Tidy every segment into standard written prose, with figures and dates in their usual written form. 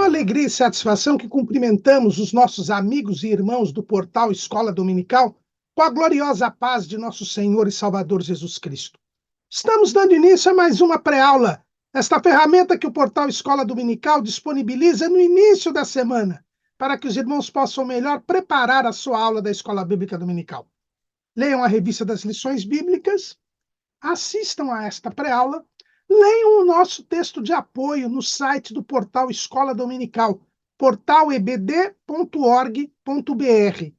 alegria e satisfação que cumprimentamos os nossos amigos e irmãos do portal Escola Dominical com a gloriosa paz de nosso Senhor e Salvador Jesus Cristo. Estamos dando início a mais uma pré-aula, esta ferramenta que o portal Escola Dominical disponibiliza no início da semana, para que os irmãos possam melhor preparar a sua aula da Escola Bíblica Dominical. Leiam a revista das lições bíblicas, assistam a esta pré-aula, leiam o nosso texto de apoio no site do portal Escola Dominical, portalebd.org.br.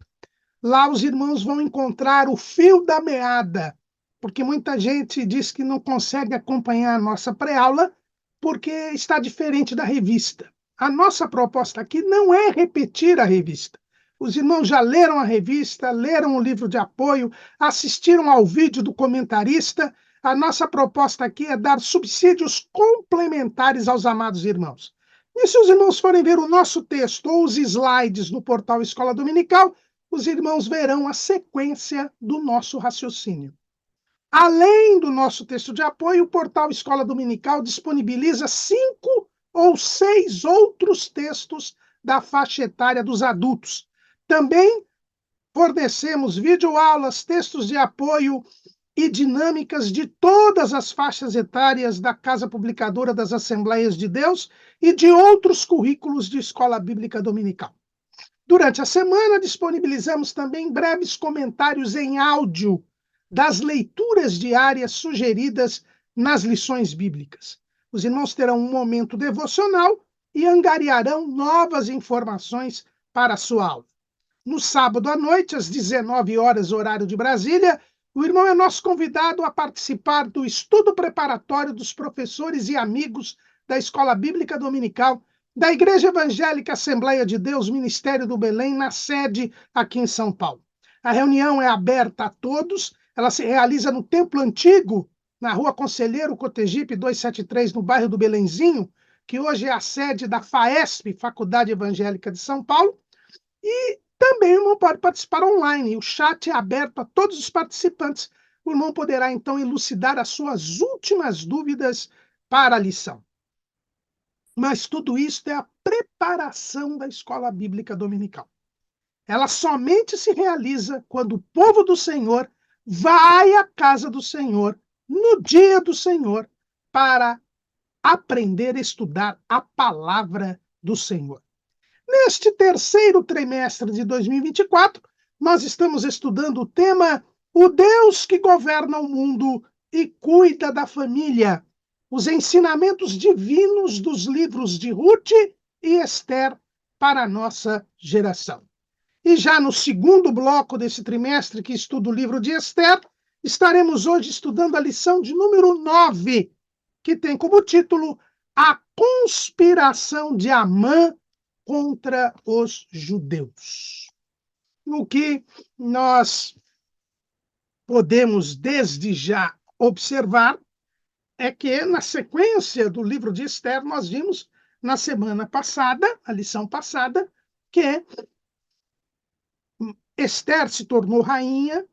Lá os irmãos vão encontrar o fio da meada, porque muita gente diz que não consegue acompanhar a nossa pré-aula porque está diferente da revista. A nossa proposta aqui não é repetir a revista. Os irmãos já leram a revista, leram o livro de apoio, assistiram ao vídeo do comentarista. A nossa proposta aqui é dar subsídios complementares aos amados irmãos. E se os irmãos forem ver o nosso texto ou os slides no portal Escola Dominical, os irmãos verão a sequência do nosso raciocínio. Além do nosso texto de apoio, o portal Escola Dominical disponibiliza 5 ou 6 outros textos da faixa etária dos adultos. Também fornecemos videoaulas, textos de apoio e dinâmicas de todas as faixas etárias da Casa Publicadora das Assembleias de Deus e de outros currículos de Escola Bíblica Dominical. Durante a semana, disponibilizamos também breves comentários em áudio das leituras diárias sugeridas nas lições bíblicas. Os irmãos terão um momento devocional e angariarão novas informações para a sua aula. No sábado à noite, às 19 horas, horário de Brasília, o irmão é nosso convidado a participar do estudo preparatório dos professores e amigos da Escola Bíblica Dominical da Igreja Evangélica Assembleia de Deus, Ministério do Belém, na sede aqui em São Paulo. A reunião é aberta a todos, ela se realiza no Templo Antigo, na Rua Conselheiro Cotegipe 273, no bairro do Belenzinho, que hoje é a sede da FAESP, Faculdade Evangélica de São Paulo, e também o irmão pode participar online. O chat é aberto a todos os participantes. O irmão poderá, então, elucidar as suas últimas dúvidas para a lição. Mas tudo isso é a preparação da Escola Bíblica Dominical. Ela somente se realiza quando o povo do Senhor vai à casa do Senhor, no dia do Senhor, para aprender a estudar a palavra do Senhor. Neste terceiro trimestre de 2024, nós estamos estudando o tema O Deus que governa o mundo e cuida da família, os ensinamentos divinos dos livros de Ruth e Esther para a nossa geração. E já no segundo bloco desse trimestre, que estuda o livro de Esther, estaremos hoje estudando a lição de número 9, que tem como título A Conspiração de Amã contra os judeus. O que nós podemos desde já observar é que, na sequência do livro de Esther, nós vimos na semana passada, a lição passada, que Esther se tornou rainha.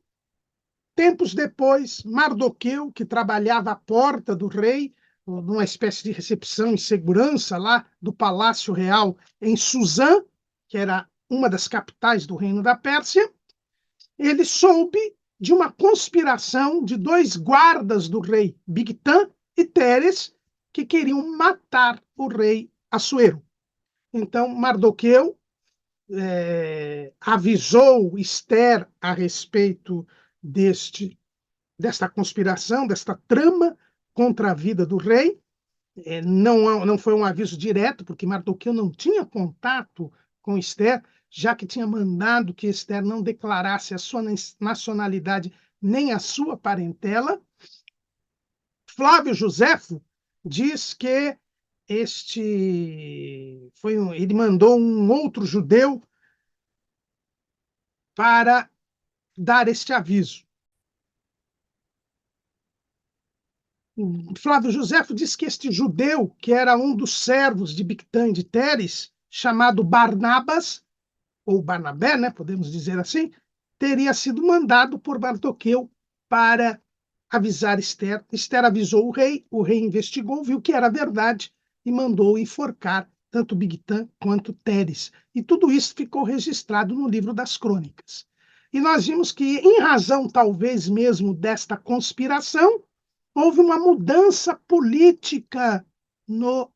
Tempos depois, Mardoqueu, que trabalhava à porta do rei, numa espécie de recepção e segurança lá do Palácio Real em Suzã, que era uma das capitais do reino da Pérsia, ele soube de uma conspiração de 2 guardas do rei, Bigtã e Teres, que queriam matar o rei Assuero. Então, Mardoqueu avisou Esther a respeito desta conspiração, desta trama contra a vida do rei. Não foi um aviso direto, porque Mardoqueu não tinha contato com Esther, já que tinha mandado que Esther não declarasse a sua nacionalidade nem a sua parentela. Flávio Joséfo diz que ele mandou um outro judeu para dar este aviso. Flávio Joséfo diz que este judeu, que era um dos servos de Bigtã e de Teres, chamado Barnabas, ou Barnabé, né, podemos dizer assim, teria sido mandado por Mardoqueu para avisar Esther. Esther avisou o rei investigou, viu que era verdade e mandou enforcar tanto Bigtã quanto Teres. E tudo isso ficou registrado no livro das Crônicas. E nós vimos que, em razão talvez mesmo desta conspiração, houve uma mudança política no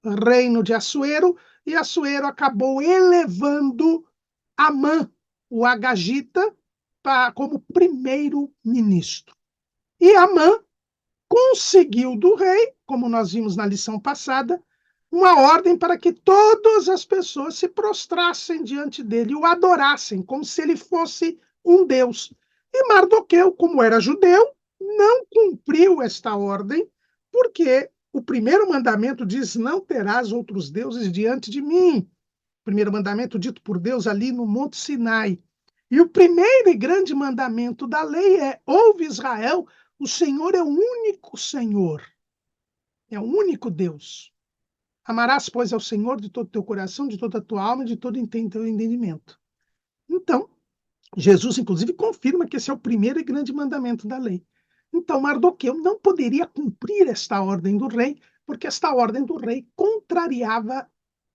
reino de Assuero, e Assuero acabou elevando Amã, o Agagita, como primeiro-ministro. E Amã conseguiu do rei, como nós vimos na lição passada, uma ordem para que todas as pessoas se prostrassem diante dele, o adorassem, como se ele fosse um deus. E Mardoqueu, como era judeu, não cumpriu esta ordem, porque o primeiro mandamento diz: não terás outros deuses diante de mim. Primeiro mandamento dito por Deus ali no Monte Sinai. E o primeiro e grande mandamento da lei é: ouve Israel, o Senhor é o único Senhor, é o único Deus. Amarás, pois, ao Senhor de todo o teu coração, de toda a tua alma e de todo o teu entendimento. Então, Jesus, inclusive, confirma que esse é o primeiro e grande mandamento da lei. Então, Mardoqueu não poderia cumprir esta ordem do rei, porque esta ordem do rei contrariava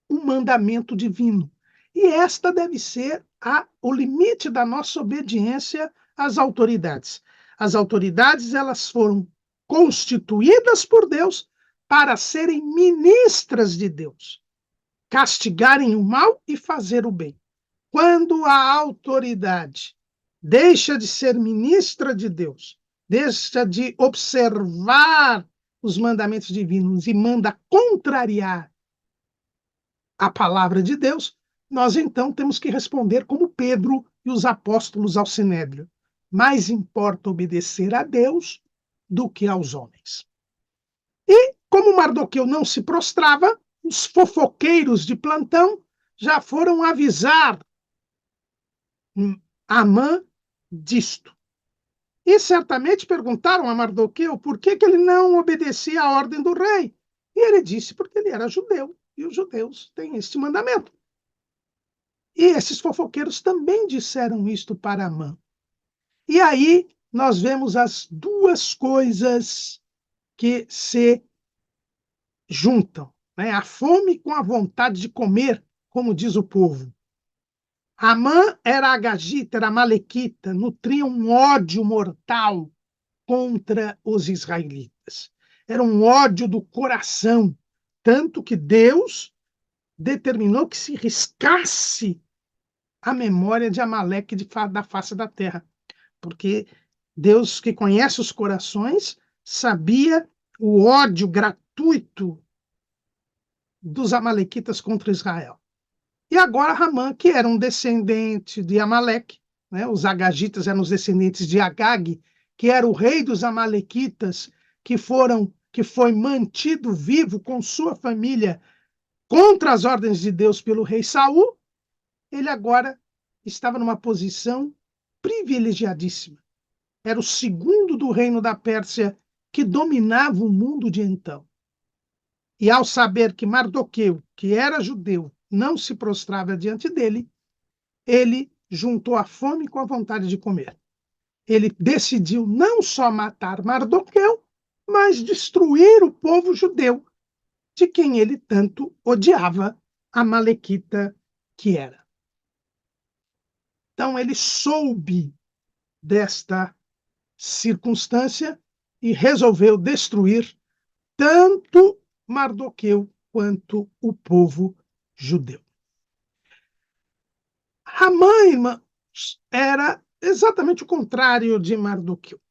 o mandamento divino. E esta deve ser o limite da nossa obediência às autoridades. As autoridades, elas foram constituídas por Deus para serem ministras de Deus, castigarem o mal e fazer o bem. Quando a autoridade deixa de ser ministra de Deus, deixa de observar os mandamentos divinos e manda contrariar a palavra de Deus, nós então temos que responder como Pedro e os apóstolos ao Sinédrio: mais importa obedecer a Deus do que aos homens. E, como Mardoqueu não se prostrava, os fofoqueiros de plantão já foram avisar Amã disto. E certamente perguntaram a Mardoqueu por que ele não obedecia à ordem do rei. E ele disse: porque ele era judeu, e os judeus têm este mandamento. E esses fofoqueiros também disseram isto para Amã. E aí nós vemos as duas coisas que se juntam, né? A fome com a vontade de comer, como diz o povo. Amã era agagita, era malequita, nutria um ódio mortal contra os israelitas. Era um ódio do coração, tanto que Deus determinou que se riscasse a memória de Amaleque da face da terra, porque Deus, que conhece os corações, sabia o ódio gratuito dos amalequitas contra Israel. E agora Ramã, que era um descendente de Amaleque, né? Os agagitas eram os descendentes de Agag, que era o rei dos amalequitas, que foi mantido vivo com sua família contra as ordens de Deus pelo rei Saul. Ele agora estava numa posição privilegiadíssima. Era o segundo do reino da Pérsia que dominava o mundo de então. E ao saber que Mardoqueu, que era judeu, não se prostrava diante dele, ele juntou a fome com a vontade de comer. Ele decidiu não só matar Mardoqueu, mas destruir o povo judeu, de quem ele tanto odiava, a malequita que era. Então ele soube desta circunstância e resolveu destruir tanto Mardoqueu quanto o povo judeu. Ramã, irmãos, era exatamente o contrário de Mardoqueu,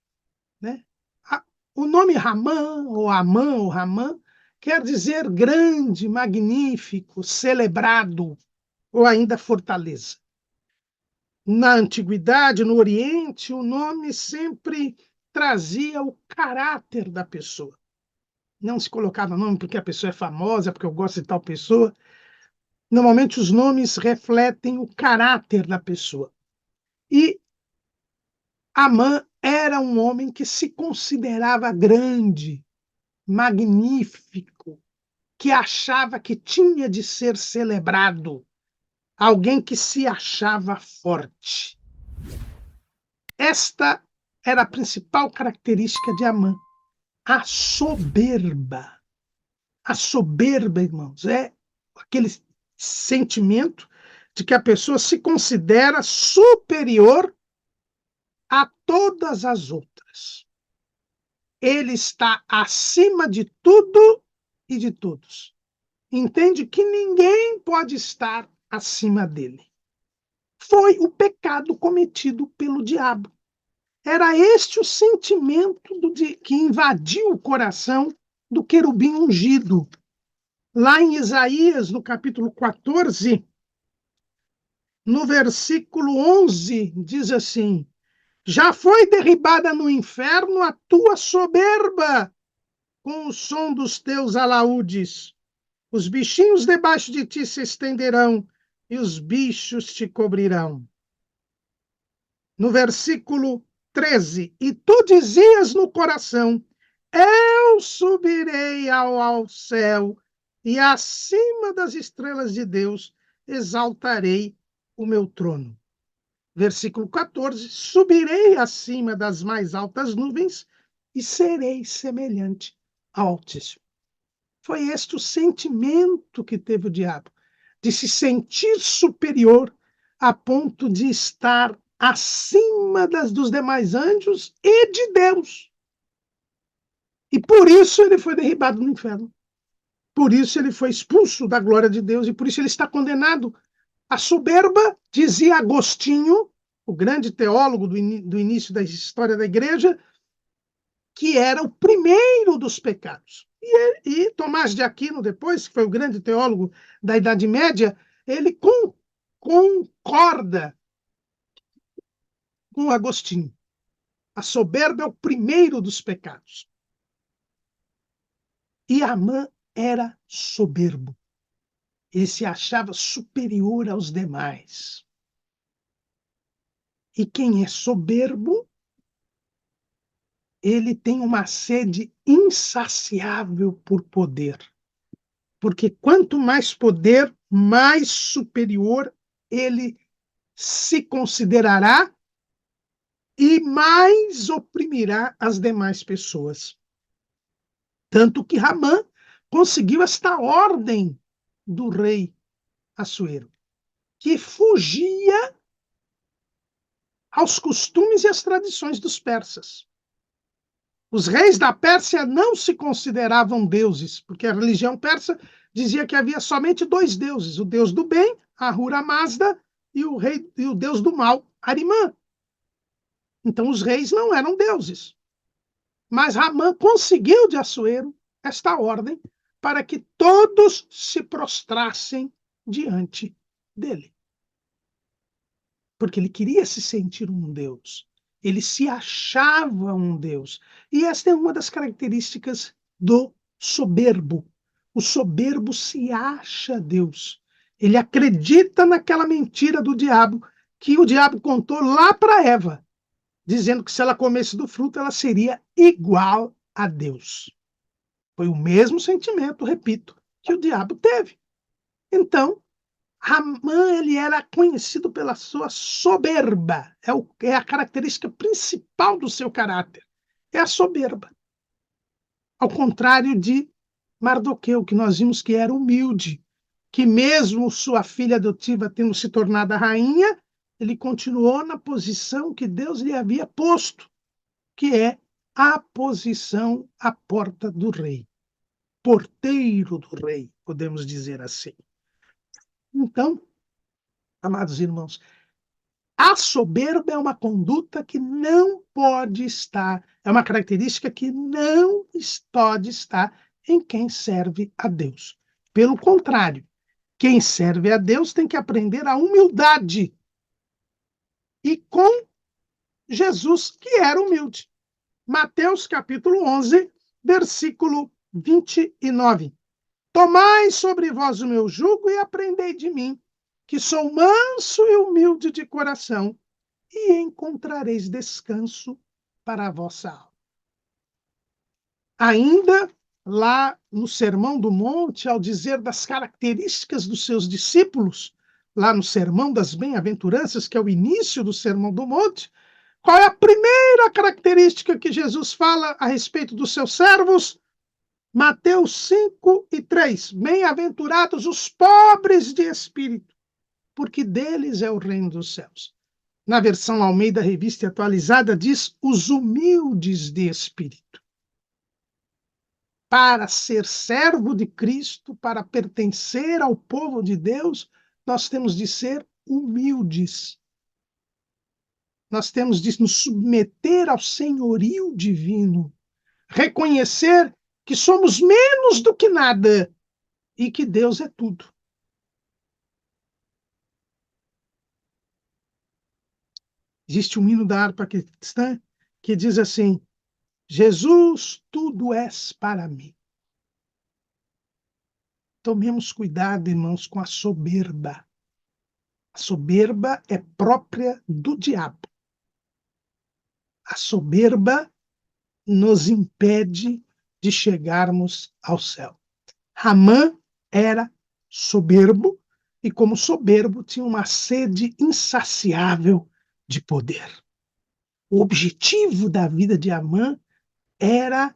né? O nome Ramã, ou Ramã, quer dizer grande, magnífico, celebrado, ou ainda fortaleza. Na antiguidade, no Oriente, o nome sempre trazia o caráter da pessoa. Não se colocava nome porque a pessoa é famosa, porque eu gosto de tal pessoa. Normalmente os nomes refletem o caráter da pessoa. E Amã era um homem que se considerava grande, magnífico, que achava que tinha de ser celebrado, alguém que se achava forte. Esta era a principal característica de Amã, a soberba. A soberba, irmãos, é aquele sentimento de que a pessoa se considera superior a todas as outras. Ele está acima de tudo e de todos. Entende que ninguém pode estar acima dele. Foi o pecado cometido pelo diabo. Era este o sentimento que invadiu o coração do querubim ungido. Lá em Isaías, no capítulo 14, no versículo 11, diz assim: já foi derribada no inferno a tua soberba com o som dos teus alaúdes. Os bichinhos debaixo de ti se estenderão e os bichos te cobrirão. No versículo 13, e tu dizias no coração: eu subirei ao céu e acima das estrelas de Deus exaltarei o meu trono. Versículo 14, subirei acima das mais altas nuvens e serei semelhante ao Altíssimo. Foi este o sentimento que teve o diabo, de se sentir superior a ponto de estar acima dos demais anjos e de Deus. E por isso ele foi derribado no inferno. Por isso ele foi expulso da glória de Deus e por isso ele está condenado. A soberba, dizia Agostinho, o grande teólogo do início da história da igreja, que era o primeiro dos pecados. E Tomás de Aquino, depois, que foi o grande teólogo da Idade Média, ele concorda com Agostinho. A soberba é o primeiro dos pecados. E Amã era soberbo. Ele se achava superior aos demais. E quem é soberbo, ele tem uma sede insaciável por poder. Porque quanto mais poder, mais superior ele se considerará e mais oprimirá as demais pessoas. Tanto que Ramã conseguiu esta ordem do rei Assuero, que fugia aos costumes e às tradições dos persas. Os reis da Pérsia não se consideravam deuses, porque a religião persa dizia que havia somente dois deuses, o deus do bem, Ahura Mazda, e o deus do mal, Arimã. Então os reis não eram deuses. Mas Ramã conseguiu de Assuero esta ordem para que todos se prostrassem diante dele. Porque ele queria se sentir um deus. Ele se achava um deus. E esta é uma das características do soberbo. O soberbo se acha Deus. Ele acredita naquela mentira do diabo que o diabo contou lá para Eva, dizendo que se ela comesse do fruto, ela seria igual a Deus. Foi o mesmo sentimento, repito, que o diabo teve. Então, Ramã, ele era conhecido pela sua soberba. É a característica principal do seu caráter. É a soberba. Ao contrário de Mardoqueu, que nós vimos que era humilde, que mesmo sua filha adotiva tendo se tornado a rainha, ele continuou na posição que Deus lhe havia posto, que é a posição à porta do rei. Porteiro do rei, podemos dizer assim. Então, amados irmãos, a soberba é uma conduta que não pode estar, é uma característica que não pode estar em quem serve a Deus. Pelo contrário, quem serve a Deus tem que aprender a humildade. E com Jesus, que era humilde. Mateus capítulo 11, versículo 29. Tomai sobre vós o meu jugo e aprendei de mim, que sou manso e humilde de coração, e encontrareis descanso para a vossa alma. Ainda lá no Sermão do Monte, ao dizer das características dos seus discípulos, lá no Sermão das Bem-aventuranças, que é o início do Sermão do Monte, qual é a primeira característica que Jesus fala a respeito dos seus servos? Mateus 5:3. Bem-aventurados os pobres de espírito, porque deles é o reino dos céus. Na versão Almeida Revista Atualizada diz os humildes de espírito. Para ser servo de Cristo, para pertencer ao povo de Deus, nós temos de ser humildes. Nós temos de nos submeter ao senhorio divino, reconhecer que somos menos do que nada e que Deus é tudo. Existe um hino da harpa cristã que diz assim: Jesus, tudo és para mim. Tomemos cuidado, irmãos, com a soberba. A soberba é própria do diabo. A soberba nos impede de chegarmos ao céu. Ramã era soberbo e, como soberbo, tinha uma sede insaciável de poder. O objetivo da vida de Amã era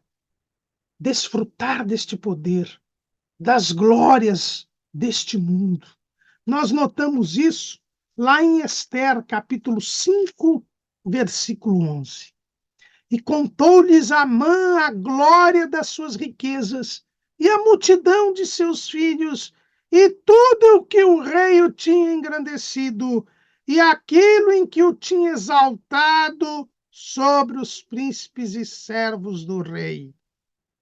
desfrutar deste poder, das glórias deste mundo. Nós notamos isso lá em Esther, capítulo 5, versículo 11. E contou-lhes Amã a glória das suas riquezas e a multidão de seus filhos e tudo o que o rei o tinha engrandecido e aquilo em que o tinha exaltado sobre os príncipes e servos do rei.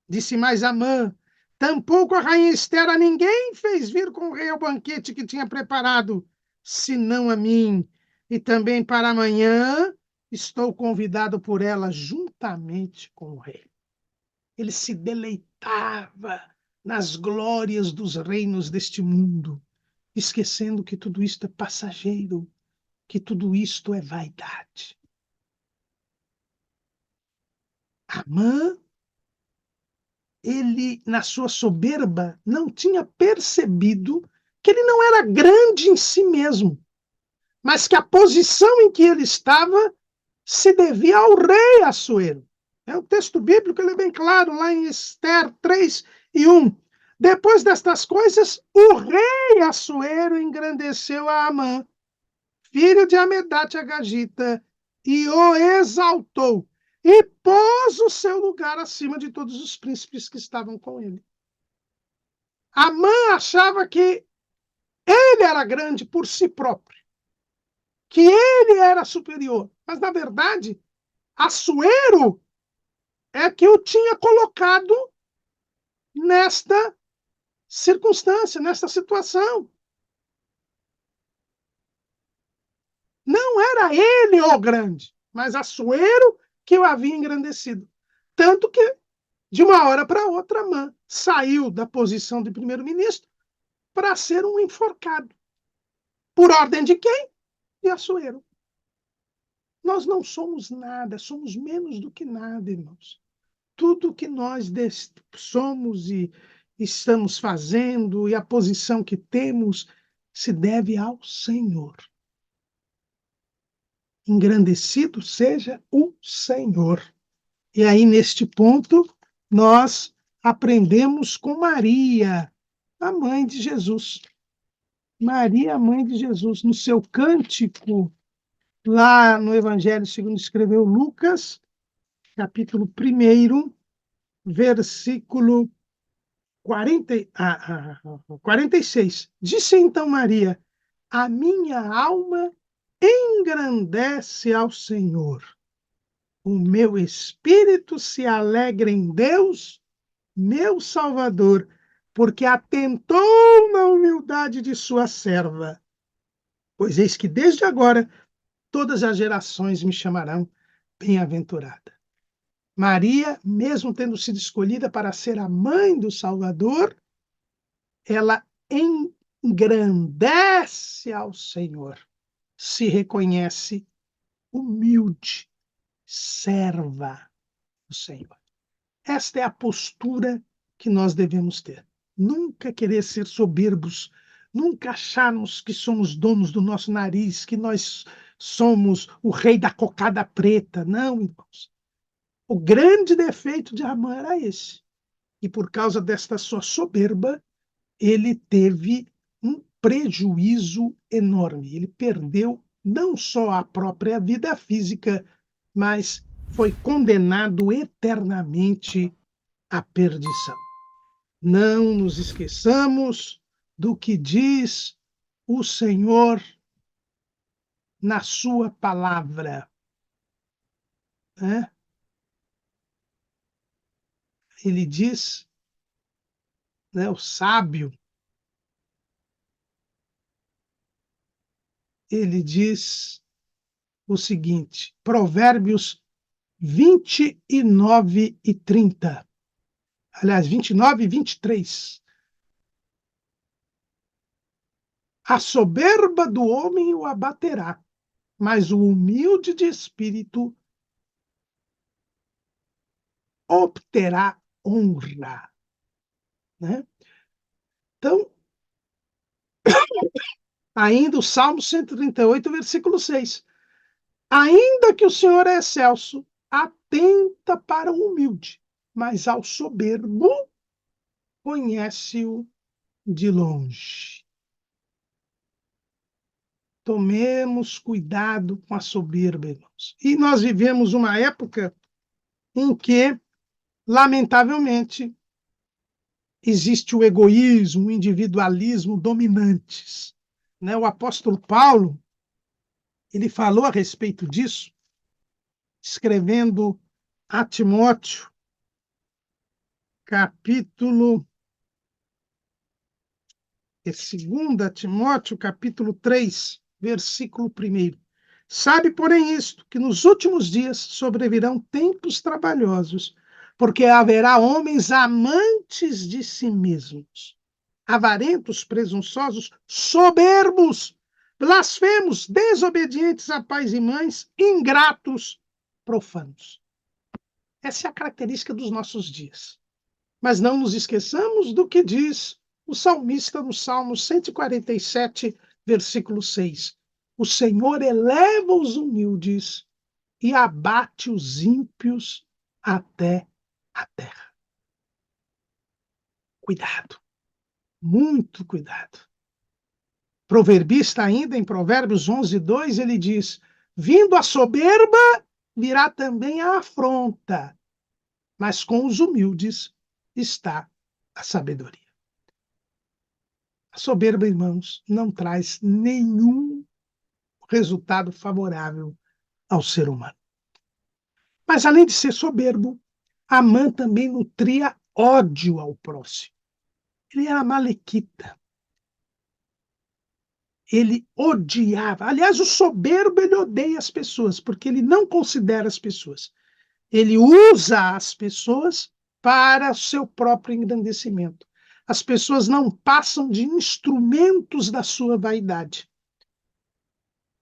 Disse mais Amã: tampouco a rainha Esther a ninguém fez vir com o rei ao banquete que tinha preparado, senão a mim. E também para amanhã estou convidado por ela juntamente com o rei. Ele se deleitava nas glórias dos reinos deste mundo, esquecendo que tudo isto é passageiro, que tudo isto é vaidade. Amã, ele, na sua soberba, não tinha percebido que ele não era grande em si mesmo, mas que a posição em que ele estava se devia ao rei Assuero. O texto bíblico ele é bem claro, lá em Esther 3:1. Depois destas coisas, o rei Assuero engrandeceu a Amã, filho de Amedate Agagita, e o exaltou, e pôs o seu lugar acima de todos os príncipes que estavam com ele. Amã achava que ele era grande por si próprio, que ele era superior, mas, na verdade, Assuero é que o tinha colocado nesta circunstância, nesta situação. Não era ele o grande, mas Assuero que o havia engrandecido. Tanto que, de uma hora para outra, Amã saiu da posição de primeiro-ministro para ser um enforcado. Por ordem de quem? De Assuero. Nós não somos nada, somos menos do que nada, irmãos. Tudo que nós somos e estamos fazendo e a posição que temos se deve ao Senhor. Engrandecido seja o Senhor. E aí, neste ponto, nós aprendemos com Maria, a mãe de Jesus. Maria, a mãe de Jesus, no seu cântico, lá no Evangelho segundo escreveu Lucas, capítulo 1, versículo 46. Disse então Maria: a minha alma engrandece ao Senhor. O meu espírito se alegra em Deus, meu Salvador, porque atentou na humildade de sua serva. Pois eis que desde agora todas as gerações me chamarão bem-aventurada. Maria, mesmo tendo sido escolhida para ser a mãe do Salvador, ela engrandece ao Senhor, se reconhece humilde, serva do Senhor. Esta é a postura que nós devemos ter. Nunca querer ser soberbos, nunca acharmos que somos donos do nosso nariz, que nós somos o rei da cocada preta. Não, irmãos. O grande defeito de Amã era esse. E por causa desta sua soberba, ele teve um prejuízo enorme. Ele perdeu não só a própria vida física, mas foi condenado eternamente à perdição. Não nos esqueçamos do que diz o Senhor na sua palavra, né? Ele diz, né, o sábio, ele diz o seguinte, Provérbios 29 e 30. Aliás, 29 e 23. A soberba do homem o abaterá, mas o humilde de espírito obterá honra. Né? Então, ainda o Salmo 138, versículo 6. Ainda que o Senhor é excelso, atenta para o humilde, mas ao soberbo conhece-o de longe. Tomemos cuidado com a soberba, irmãos. E nós vivemos uma época em que, lamentavelmente, existe o egoísmo, o individualismo dominantes. Né? O apóstolo Paulo, ele falou a respeito disso, escrevendo a Timóteo, capítulo 2 Timóteo, capítulo 3, versículo 1. Sabe, porém, isto, que nos últimos dias sobrevirão tempos trabalhosos, porque haverá homens amantes de si mesmos, avarentos, presunçosos, soberbos, blasfemos, desobedientes a pais e mães, ingratos, profanos. Essa é a característica dos nossos dias. Mas não nos esqueçamos do que diz o salmista no Salmo 147, versículo 6. O Senhor eleva os humildes e abate os ímpios até a terra. Cuidado, muito cuidado. Proverbista ainda, em Provérbios 11, 2, ele diz, vindo a soberba, virá também a afronta, mas com os humildes está a sabedoria. A soberba, irmãos, não traz nenhum resultado favorável ao ser humano. Mas, além de ser soberbo, Amã também nutria ódio ao próximo. Ele era malequita. Ele odiava. Aliás, o soberbo, ele odeia as pessoas, porque ele não considera as pessoas. Ele usa as pessoas para o seu próprio engrandecimento. As pessoas não passam de instrumentos da sua vaidade.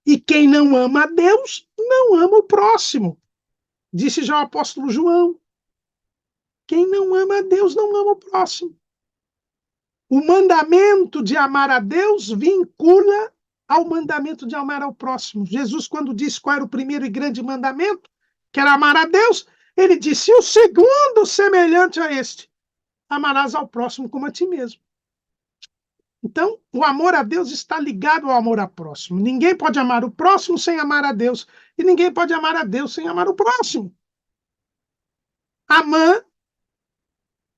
E quem não ama a Deus, não ama o próximo. Disse já o apóstolo João. Quem não ama a Deus, não ama o próximo. O mandamento de amar a Deus vincula ao mandamento de amar ao próximo. Jesus, quando disse qual era o primeiro e grande mandamento, que era amar a Deus, ele disse, o segundo semelhante a este, amarás ao próximo como a ti mesmo. Então, o amor a Deus está ligado ao amor ao próximo. Ninguém pode amar o próximo sem amar a Deus. E ninguém pode amar a Deus sem amar o próximo. Amã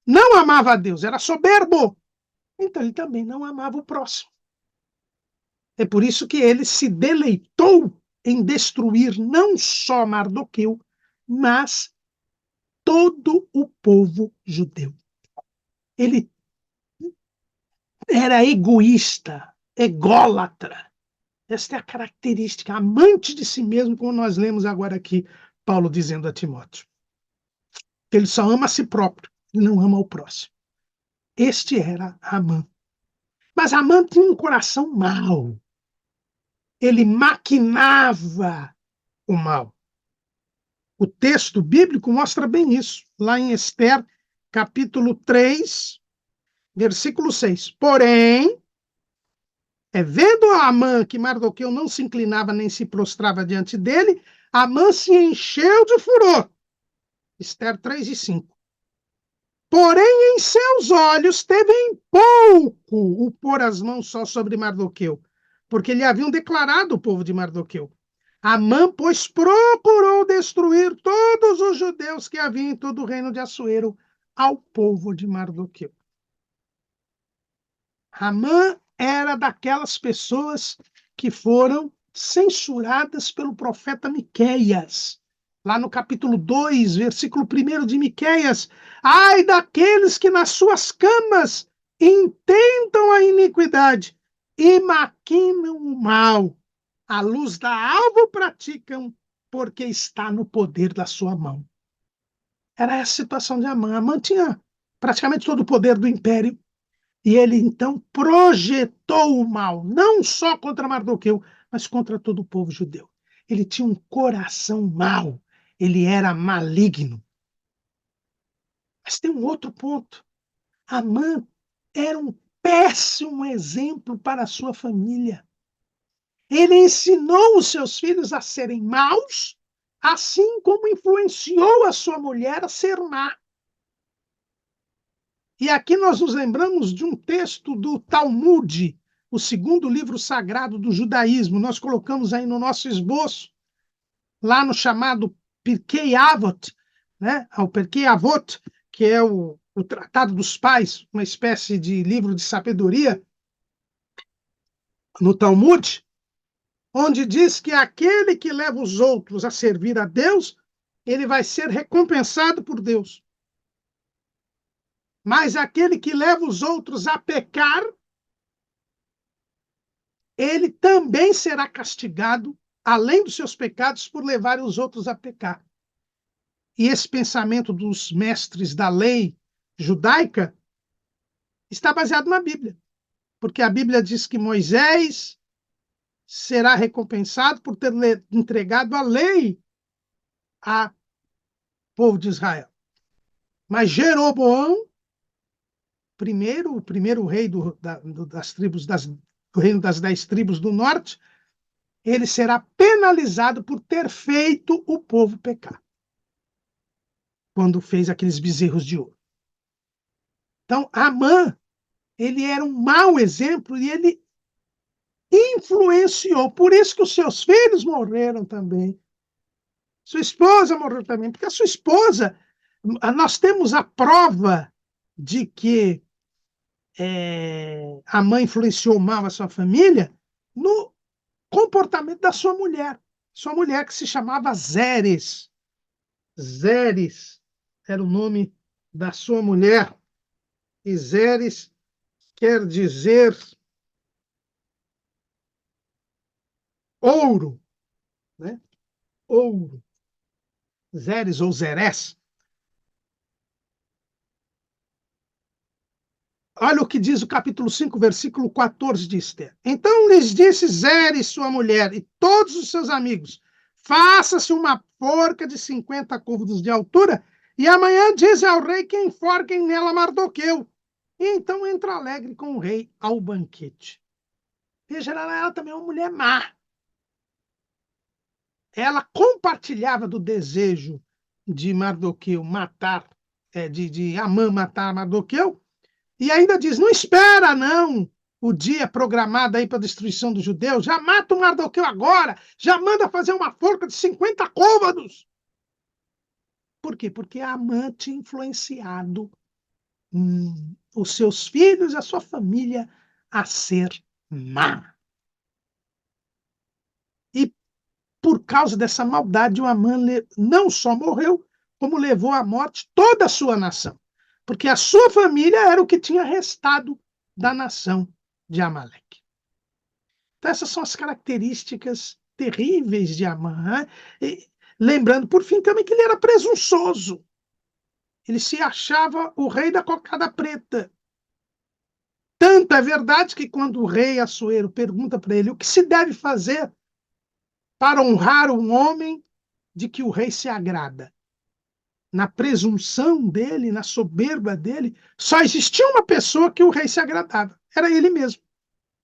não amava a Deus, era soberbo. Então, ele também não amava o próximo. É por isso que ele se deleitou em destruir não só Mardoqueu, mas todo o povo judeu. Ele era egoísta, ególatra. Esta é a característica, amante de si mesmo, como nós lemos agora aqui, Paulo dizendo a Timóteo. Ele só ama a si próprio, ele não ama o próximo. Este era Amã. Mas Amã tinha um coração mau. Ele maquinava o mal. O texto bíblico mostra bem isso, lá em Ester, capítulo 3, versículo 6. Porém, vendo Amã que Mardoqueu não se inclinava nem se prostrava diante dele, Amã se encheu de furor. Ester 3 e 5. Porém, em seus olhos teve em pouco o pôr as mãos só sobre Mardoqueu, porque lhe haviam declarado o povo de Mardoqueu. Amã, pois, procurou destruir todos os judeus que havia em todo o reino de Assuero ao povo de Mardoqueu. Amã era daquelas pessoas que foram censuradas pelo profeta Miqueias. Lá no capítulo 2, versículo 1 de Miqueias: ai daqueles que nas suas camas intentam a iniquidade e maquinam o mal. A luz da alva o praticam, porque está no poder da sua mão. Era essa a situação de Amã. Amã tinha praticamente todo o poder do império, e ele então projetou o mal, não só contra Mardoqueu, mas contra todo o povo judeu. Ele tinha um coração mau, ele era maligno. Mas tem um outro ponto. Amã era um péssimo exemplo para a sua família. Ele ensinou os seus filhos a serem maus, assim como influenciou a sua mulher a ser má. E aqui nós nos lembramos de um texto do Talmud, o segundo livro sagrado do judaísmo. Nós colocamos aí no nosso esboço, lá no chamado Pirkei Avot, né? O Pirkei Avot, que é o Tratado dos Pais, uma espécie de livro de sabedoria no Talmud, onde diz que aquele que leva os outros a servir a Deus, ele vai ser recompensado por Deus. Mas aquele que leva os outros a pecar, ele também será castigado, além dos seus pecados, por levar os outros a pecar. E esse pensamento dos mestres da lei judaica está baseado na Bíblia, porque a Bíblia diz que Moisés será recompensado por ter entregado a lei ao povo de Israel. Mas Jeroboão, o primeiro rei das tribos, do reino das 10 tribos do norte, ele será penalizado por ter feito o povo pecar, quando fez aqueles bezerros de ouro. Então, Amã, ele era um mau exemplo e ele influenciou. Por isso que os seus filhos morreram também. Sua esposa morreu também, porque a sua esposa, nós temos a prova de que a mãe influenciou mal a sua família no comportamento da sua mulher. Sua mulher que se chamava Zeres. Zeres era o nome da sua mulher. E Zeres quer dizer ouro, né? Ouro. Zeres ou Zeres. Olha o que diz o capítulo 5, versículo 14 de Esther. Então lhes disse Zeres, sua mulher, e todos os seus amigos: faça-se uma forca de 50 côvados de altura, e amanhã diz ao rei que enforquem nela Mardoqueu. E então entra alegre com o rei ao banquete. Veja, ela também é uma mulher má. Ela compartilhava do desejo de Mardoqueu matar, de Amã matar Mardoqueu, e ainda diz: não espera, não, o dia programado aí para a destruição dos judeus, já mata o Mardoqueu agora, já manda fazer uma forca de 50 côvados. Por quê? Porque a Amã tinha influenciado os seus filhos, a sua família, a ser má. E por causa dessa maldade, o Amã não só morreu, como levou à morte toda a sua nação. Porque a sua família era o que tinha restado da nação de Amaleque. Então, essas são as características terríveis de Amã. Né? E, lembrando, por fim, também que ele era presunçoso. Ele se achava o rei da cocada preta. Tanto é verdade que quando o rei Assuero pergunta para ele o que se deve fazer para honrar um homem de que o rei se agrada, na presunção dele, na soberba dele, só existia uma pessoa que o rei se agradava. Era ele mesmo.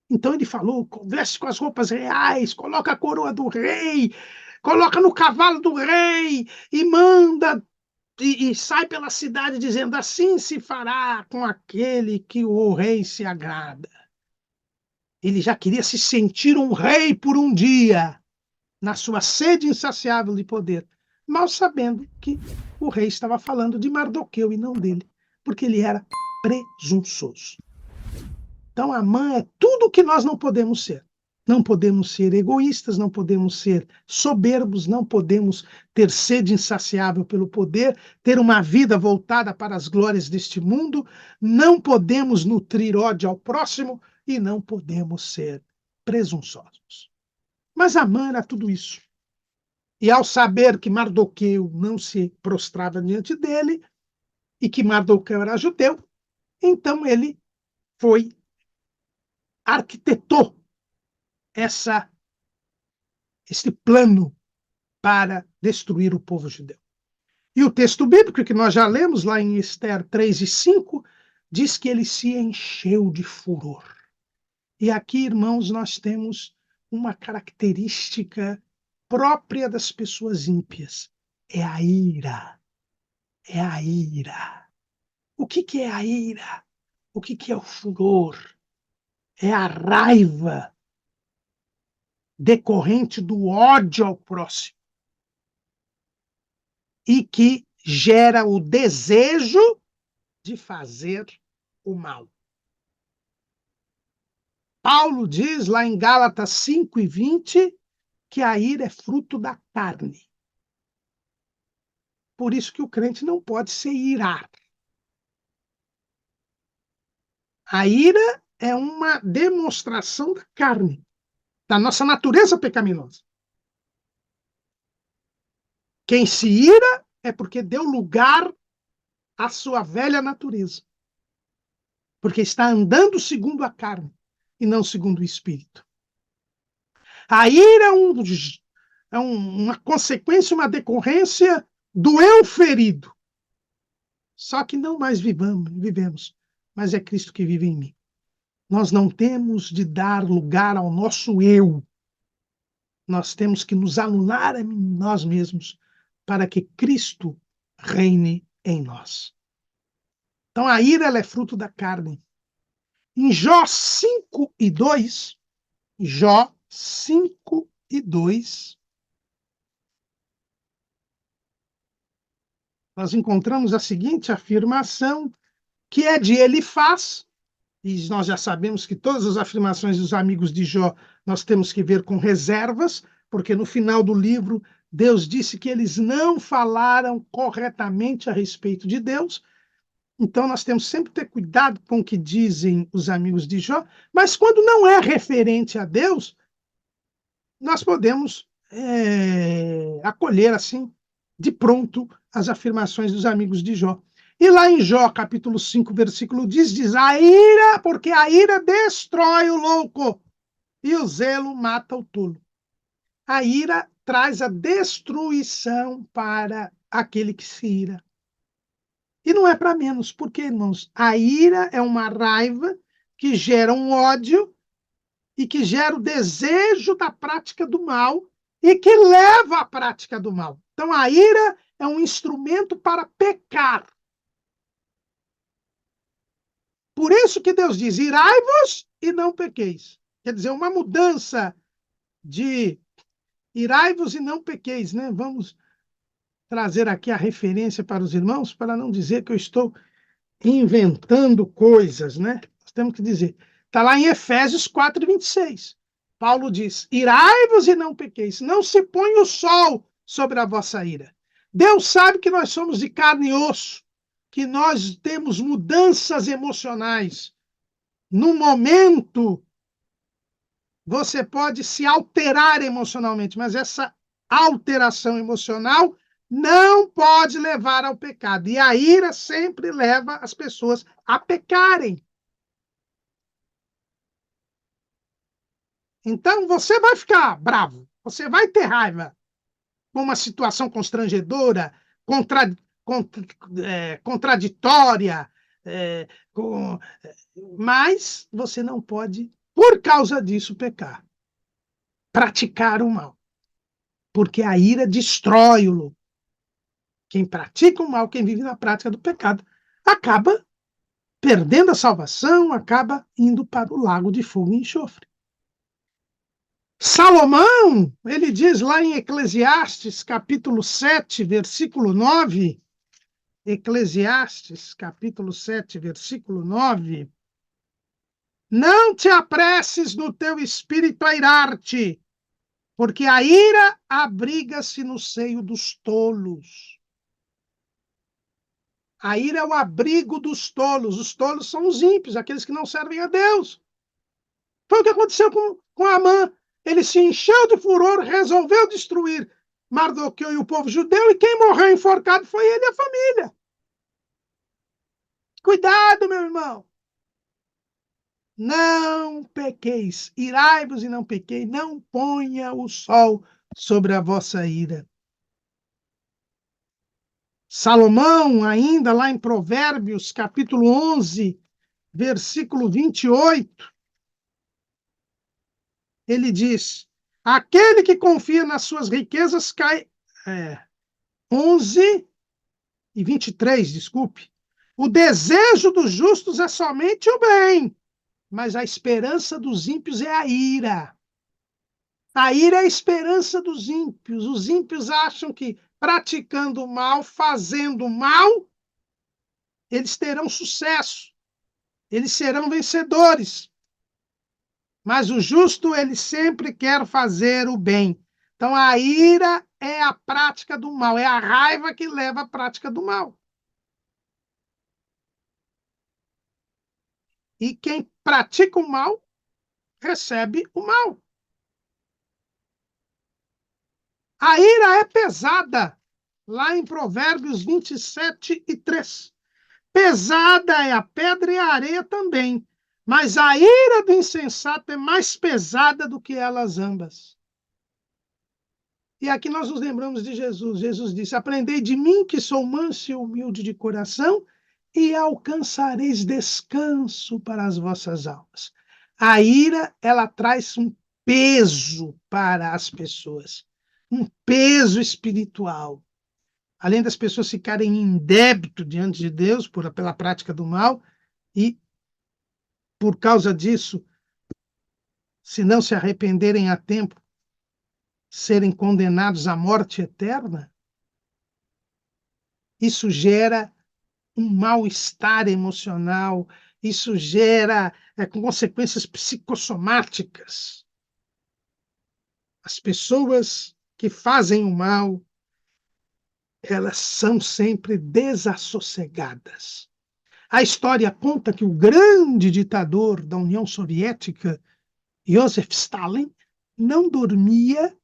Então ele falou: veste com as roupas reais, coloca a coroa do rei, coloca no cavalo do rei e manda e sai pela cidade dizendo: assim se fará com aquele que o rei se agrada. Ele já queria se sentir um rei por um dia, na sua sede insaciável de poder, mal sabendo que o rei estava falando de Mardoqueu e não dele, porque ele era presunçoso. Então, Amã é tudo o que nós não podemos ser. Não podemos ser egoístas, não podemos ser soberbos, não podemos ter sede insaciável pelo poder, ter uma vida voltada para as glórias deste mundo, não podemos nutrir ódio ao próximo e não podemos ser presunçosos. Mas Amã era tudo isso. E ao saber que Mardoqueu não se prostrava diante dele e que Mardoqueu era judeu, então ele foi, arquitetou esse plano para destruir o povo judeu. E o texto bíblico, que nós já lemos lá em Ester 3 e 5, diz que ele se encheu de furor. E aqui, irmãos, nós temos uma característica própria das pessoas ímpias. É a ira. É a ira. O que é a ira? O que é o furor? É a raiva decorrente do ódio ao próximo e que gera o desejo de fazer o mal. Paulo diz lá em Gálatas 5:20 que a ira é fruto da carne. Por isso que o crente não pode se irar. A ira é uma demonstração da carne, da nossa natureza pecaminosa. Quem se ira é porque deu lugar à sua velha natureza. Porque está andando segundo a carne e não segundo o espírito. A ira é uma consequência, uma decorrência do eu ferido. Só que não mais vivemos, mas é Cristo que vive em mim. Nós não temos de dar lugar ao nosso eu. Nós temos que nos anular a nós mesmos para que Cristo reine em nós. Então a ira ela é fruto da carne. Em Jó 5:2, Jó 5:2, nós encontramos a seguinte afirmação, que é de Elifaz, e nós já sabemos que todas as afirmações dos amigos de Jó nós temos que ver com reservas, porque no final do livro Deus disse que eles não falaram corretamente a respeito de Deus. Então nós temos sempre que ter cuidado com o que dizem os amigos de Jó, mas quando não é referente a Deus, nós podemos acolher assim de pronto as afirmações dos amigos de Jó. E lá em Jó, capítulo 5, versículo 10, diz: a ira, porque a ira destrói o louco e o zelo mata o tolo. A ira traz a destruição para aquele que se ira. E não é para menos, porque, irmãos, a ira é uma raiva que gera um ódio e que gera o desejo da prática do mal e que leva à prática do mal. Então, a ira é um instrumento para pecar. Por isso que Deus diz: irai-vos e não pequeis. Quer dizer, uma mudança de irai-vos e não pequeis, né? Vamos trazer aqui a referência para os irmãos, para não dizer que eu estou inventando coisas, né? Nós temos que dizer. Está lá em Efésios 4:26. Paulo diz: irai-vos e não pequeis, não se põe o sol sobre a vossa ira. Deus sabe que nós somos de carne e osso, que nós temos mudanças emocionais. No momento, você pode se alterar emocionalmente, mas essa alteração emocional não pode levar ao pecado. E a ira sempre leva as pessoas a pecarem. Então, você vai ficar bravo, você vai ter raiva com uma situação constrangedora, contraditória, é, com, mas você não pode, por causa disso, pecar, praticar o mal, porque a ira destrói o louco. Quem pratica o mal, quem vive na prática do pecado, acaba perdendo a salvação, acaba indo para o lago de fogo e enxofre. Salomão, ele diz lá em Eclesiastes, capítulo 7, versículo 9, Eclesiastes, capítulo 7, versículo 9, não te apresses no teu espírito a irar-te, porque a ira abriga-se no seio dos tolos. A ira é o abrigo dos tolos. Os tolos são os ímpios, aqueles que não servem a Deus. Foi o que aconteceu com Amã. Ele se encheu de furor, resolveu destruir Mardoqueu e o povo judeu, e quem morreu enforcado foi ele e a família. Cuidado, meu irmão. Não pequeis, irai-vos e não pequei, não ponha o sol sobre a vossa ira. Salomão, ainda lá em Provérbios, capítulo 11, versículo 28, ele diz, aquele que confia nas suas riquezas cai... 11 e 23, desculpe. O desejo dos justos é somente o bem, mas a esperança dos ímpios é a ira. A ira é a esperança dos ímpios. Os ímpios acham que praticando o mal, fazendo mal, eles terão sucesso, eles serão vencedores. Mas o justo, ele sempre quer fazer o bem. Então a ira é a prática do mal, é a raiva que leva à prática do mal. E quem pratica o mal, recebe o mal. A ira é pesada, lá em Provérbios 27 e 3. Pesada é a pedra e a areia também, mas a ira do insensato é mais pesada do que elas ambas. E aqui nós nos lembramos de Jesus. Jesus disse, aprendei de mim que sou manso e humilde de coração, e alcançareis descanso para as vossas almas. A ira, ela traz um peso para as pessoas, um peso espiritual. Além das pessoas ficarem em débito diante de Deus pela prática do mal, e por causa disso, se não se arrependerem a tempo, serem condenados à morte eterna, isso gera um mal-estar emocional, isso gera consequências psicossomáticas. As pessoas que fazem o mal, elas são sempre desassossegadas. A história conta que o grande ditador da União Soviética, Joseph Stalin, não dormia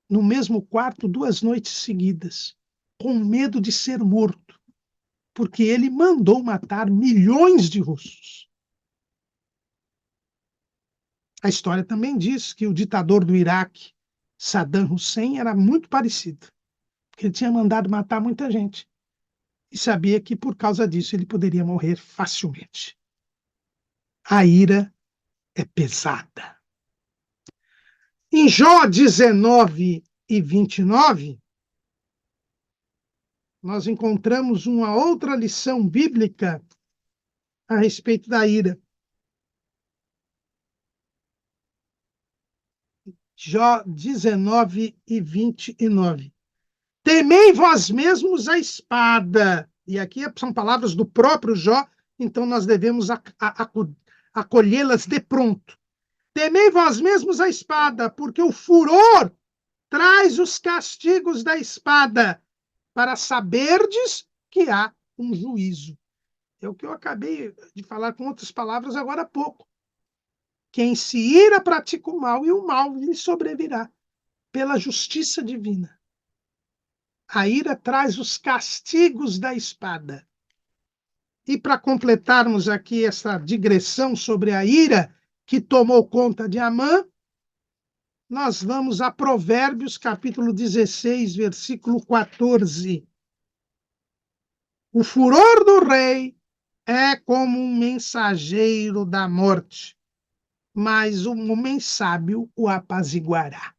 no mesmo quarto 2 noites seguidas, com medo de ser morto, porque ele mandou matar milhões de russos. A história também diz que o ditador do Iraque, Saddam Hussein, era muito parecido, porque ele tinha mandado matar muita gente e sabia que por causa disso ele poderia morrer facilmente. A ira é pesada. Em Jó 19 e 29, nós encontramos uma outra lição bíblica a respeito da ira. Jó 19 e 29. Temei vós mesmos a espada. E aqui são palavras do próprio Jó, então nós devemos acolhê-las de pronto. Temei vós mesmos a espada, porque o furor traz os castigos da espada, para saberdes que há um juízo. É o que eu acabei de falar com outras palavras agora há pouco. Quem se ira pratica o mal, e o mal lhe sobrevirá pela justiça divina. A ira traz os castigos da espada. E para completarmos aqui essa digressão sobre a ira que tomou conta de Amã, nós vamos a Provérbios, capítulo 16, versículo 14. O furor do rei é como um mensageiro da morte, mas o homem sábio o apaziguará.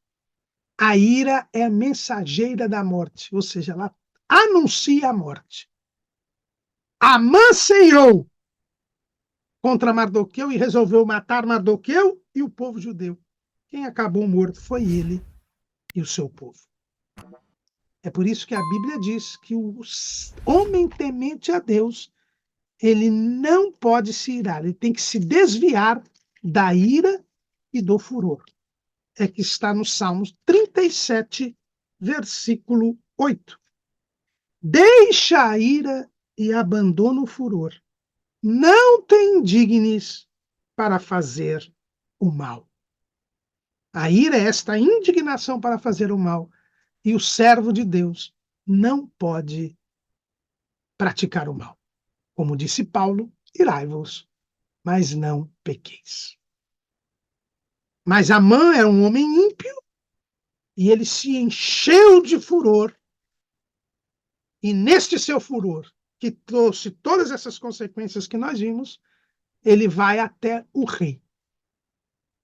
A ira é a mensageira da morte, ou seja, ela anuncia a morte. Amã ceiou contra Mardoqueu e resolveu matar Mardoqueu e o povo judeu. Quem acabou morto foi ele e o seu povo. É por isso que a Bíblia diz que o homem temente a Deus, ele não pode se irar, ele tem que se desviar da ira e do furor. É que está no Salmos 37, versículo 8. Deixa a ira e abandona o furor. Não te indignes para fazer o mal. A ira é esta indignação para fazer o mal. E o servo de Deus não pode praticar o mal. Como disse Paulo, irai-vos, mas não pequeis. Mas Amã era um homem ímpio e ele se encheu de furor. E neste seu furor, que trouxe todas essas consequências que nós vimos, ele vai até o rei.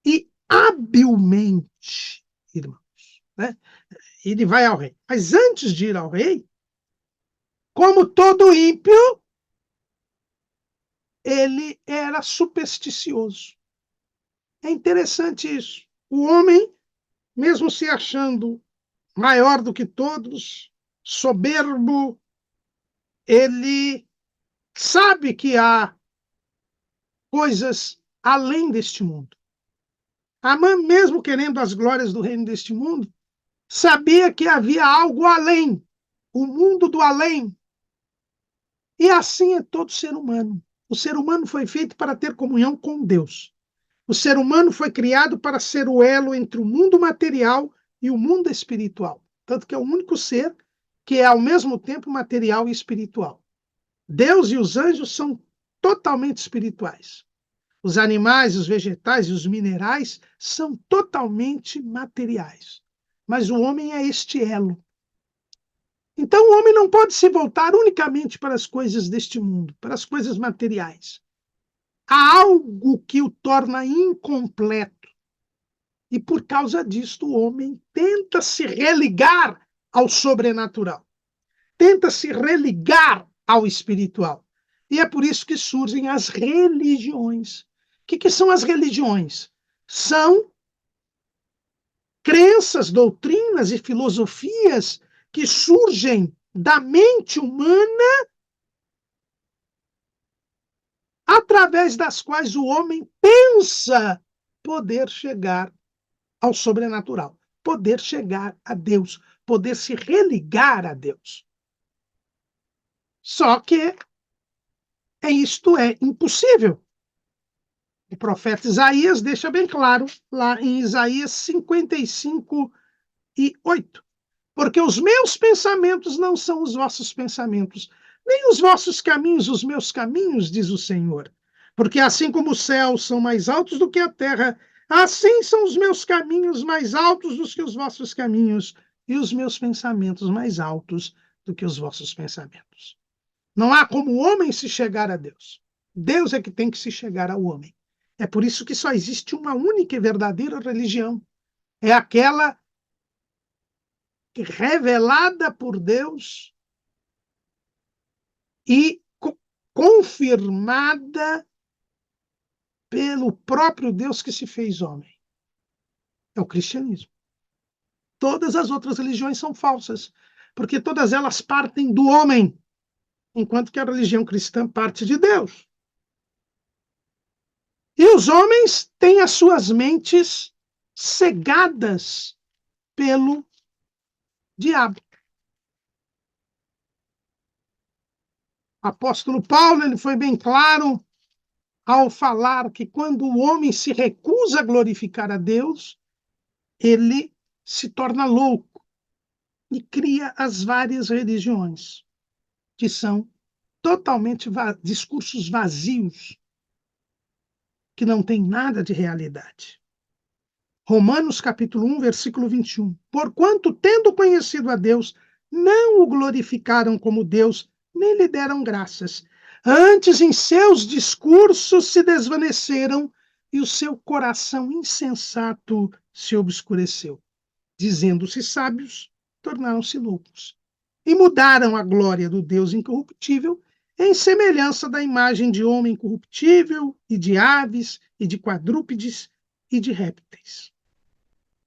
E habilmente, irmãos, né, ele vai ao rei. Mas antes de ir ao rei, como todo ímpio, ele era supersticioso. É interessante isso. O homem, mesmo se achando maior do que todos, soberbo, ele sabe que há coisas além deste mundo. Amã, mesmo querendo as glórias do reino deste mundo, sabia que havia algo além, o mundo do além. E assim é todo ser humano. O ser humano foi feito para ter comunhão com Deus. O ser humano foi criado para ser o elo entre o mundo material e o mundo espiritual. Tanto que é o único ser que é ao mesmo tempo material e espiritual. Deus e os anjos são totalmente espirituais. Os animais, os vegetais e os minerais são totalmente materiais. Mas o homem é este elo. Então o homem não pode se voltar unicamente para as coisas deste mundo, para as coisas materiais. Há algo que o torna incompleto. E por causa disto, o homem tenta se religar ao sobrenatural, tenta se religar ao espiritual. E é por isso que surgem as religiões. O que são as religiões? São crenças, doutrinas e filosofias que surgem da mente humana através das quais o homem pensa poder chegar ao sobrenatural, poder chegar a Deus, poder se religar a Deus. Só que isto é impossível. O profeta Isaías deixa bem claro lá em Isaías 55:8. Porque os meus pensamentos não são os vossos pensamentos, nem os vossos caminhos os meus caminhos, diz o Senhor. Porque assim como os céus são mais altos do que a terra, assim são os meus caminhos mais altos do que os vossos caminhos, e os meus pensamentos mais altos do que os vossos pensamentos. Não há como o homem se chegar a Deus. Deus é que tem que se chegar ao homem. É por isso que só existe uma única e verdadeira religião. É aquela revelada por Deus e confirmada pelo próprio Deus que se fez homem. É o cristianismo. Todas as outras religiões são falsas, porque todas elas partem do homem, enquanto que a religião cristã parte de Deus. E os homens têm as suas mentes cegadas pelo diabo. O apóstolo Paulo, ele foi bem claro ao falar que quando o homem se recusa a glorificar a Deus, ele se torna louco e cria as várias religiões, que são totalmente discursos vazios, que não têm nada de realidade. Romanos capítulo 1, versículo 21. Porquanto, tendo conhecido a Deus, não o glorificaram como Deus, nem lhe deram graças. Antes, em seus discursos se desvaneceram e o seu coração insensato se obscureceu. Dizendo-se sábios, tornaram-se loucos e mudaram a glória do Deus incorruptível em semelhança da imagem de homem corruptível, e de aves, e de quadrúpedes, e de répteis.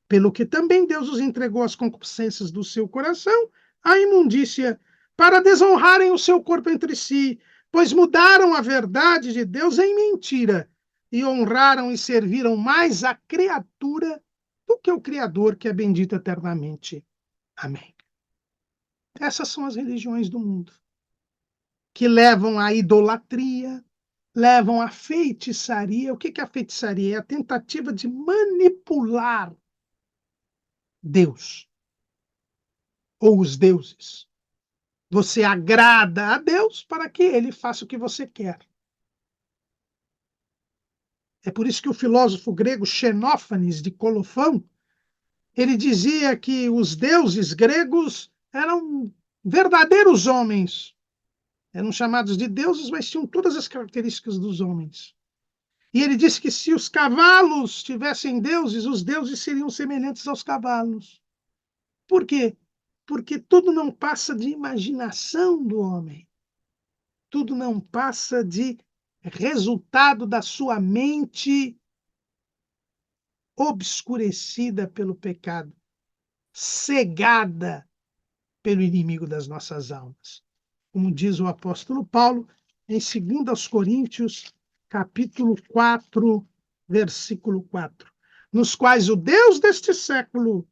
Pelo que também Deus os entregou às concupiscências do seu coração, à imundícia, para desonrarem o seu corpo entre si, pois mudaram a verdade de Deus em mentira, e honraram e serviram mais a criatura do que o Criador, que é bendito eternamente. Amém. Essas são as religiões do mundo, que levam à idolatria, levam à feitiçaria. O que é a feitiçaria? É a tentativa de manipular Deus ou os deuses. Você agrada a Deus para que ele faça o que você quer. É por isso que o filósofo grego Xenófanes de Colofão, ele dizia que os deuses gregos eram verdadeiros homens. Eram chamados de deuses, mas tinham todas as características dos homens. E ele disse que se os cavalos tivessem deuses, os deuses seriam semelhantes aos cavalos. Por quê? Porque tudo não passa de imaginação do homem. Tudo não passa de resultado da sua mente obscurecida pelo pecado, cegada pelo inimigo das nossas almas. Como diz o apóstolo Paulo em 2 Coríntios, capítulo 4, versículo 4, nos quais o Deus deste século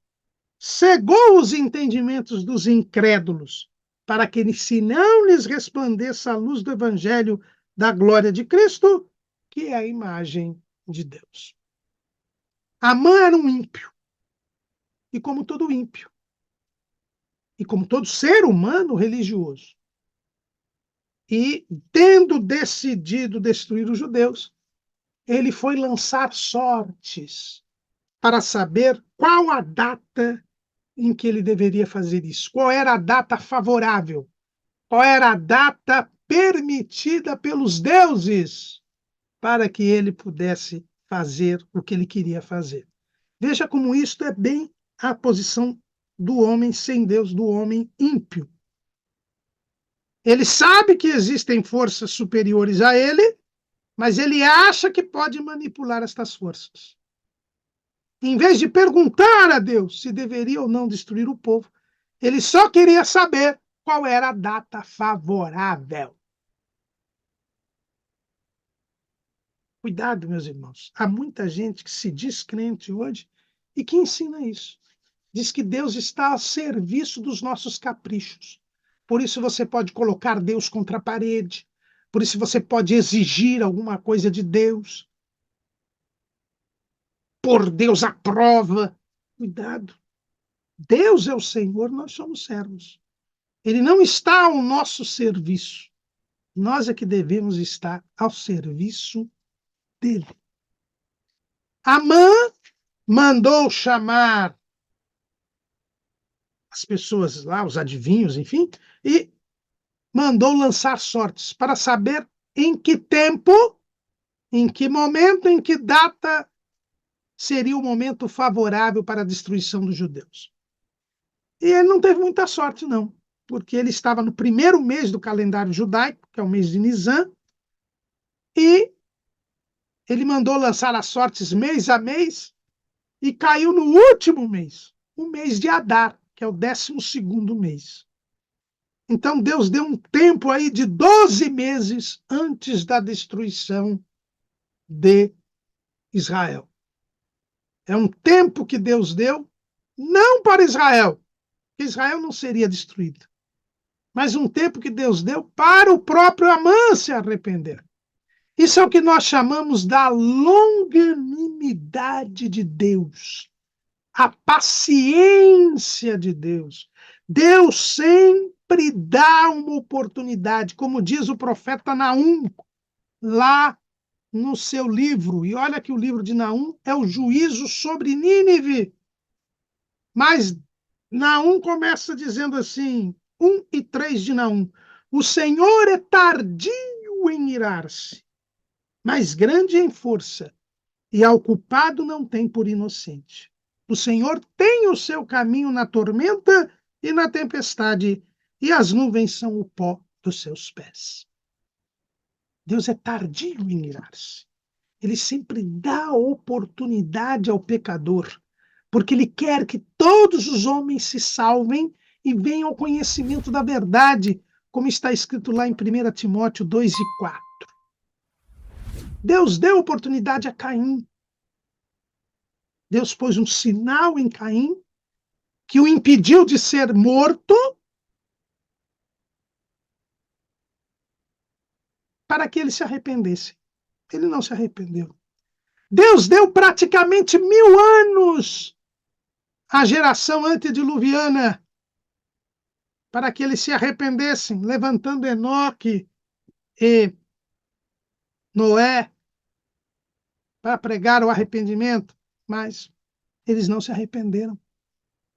cegou os entendimentos dos incrédulos, para que, se não lhes resplandeça a luz do evangelho da glória de Cristo, que é a imagem de Deus. Amã era um ímpio, e como todo ímpio, e como todo ser humano religioso, e tendo decidido destruir os judeus, ele foi lançar sortes para saber qual a data em que ele deveria fazer isso, qual era a data favorável, qual era a data permitida pelos deuses para que ele pudesse fazer o que ele queria fazer. Veja como isto é bem a posição do homem sem Deus, do homem ímpio. Ele sabe que existem forças superiores a ele, mas ele acha que pode manipular estas forças. Em vez de perguntar a Deus se deveria ou não destruir o povo, ele só queria saber qual era a data favorável. Cuidado, meus irmãos. Há muita gente que se diz crente hoje e que ensina isso. Diz que Deus está a serviço dos nossos caprichos. Por isso você pode colocar Deus contra a parede. Por isso você pode exigir alguma coisa de Deus. Pôr Deus à prova. Cuidado. Deus é o Senhor, nós somos servos. Ele não está ao nosso serviço. Nós é que devemos estar ao serviço dele. Amã mandou chamar as pessoas lá, os adivinhos, enfim, e mandou lançar sortes para saber em que tempo, em que momento, em que data seria o momento favorável para a destruição dos judeus. E ele não teve muita sorte, não, porque ele estava no primeiro mês do calendário judaico, que é o mês de Nisan, e ele mandou lançar as sortes mês a mês e caiu no último mês, o mês de Adar, que é o 12º mês. Então Deus deu um tempo aí de 12 meses antes da destruição de Israel. É um tempo que Deus deu, não para Israel, que Israel não seria destruído, mas um tempo que Deus deu para o próprio Amã se arrepender. Isso é o que nós chamamos da longanimidade de Deus, a paciência de Deus. Deus sempre dá uma oportunidade, como diz o profeta Naum, lá no seu livro. E olha que o livro de Naum é o juízo sobre Nínive. Mas Naum começa dizendo assim, 1 e 3 de Naum: o Senhor é tardio em irar-se, mas grande em força, e ao culpado não tem por inocente. O Senhor tem o seu caminho na tormenta e na tempestade, e as nuvens são o pó dos seus pés. Deus é tardio em irar-se. Ele sempre dá oportunidade ao pecador, porque ele quer que todos os homens se salvem e venham ao conhecimento da verdade, como está escrito lá em 1 Timóteo 2:4. Deus deu oportunidade a Caim. Deus pôs um sinal em Caim que o impediu de ser morto para que ele se arrependesse. Ele não se arrependeu. Deus deu praticamente 1000 anos à geração antediluviana para que eles se arrependessem, levantando Enoque e Noé para pregar o arrependimento, mas eles não se arrependeram.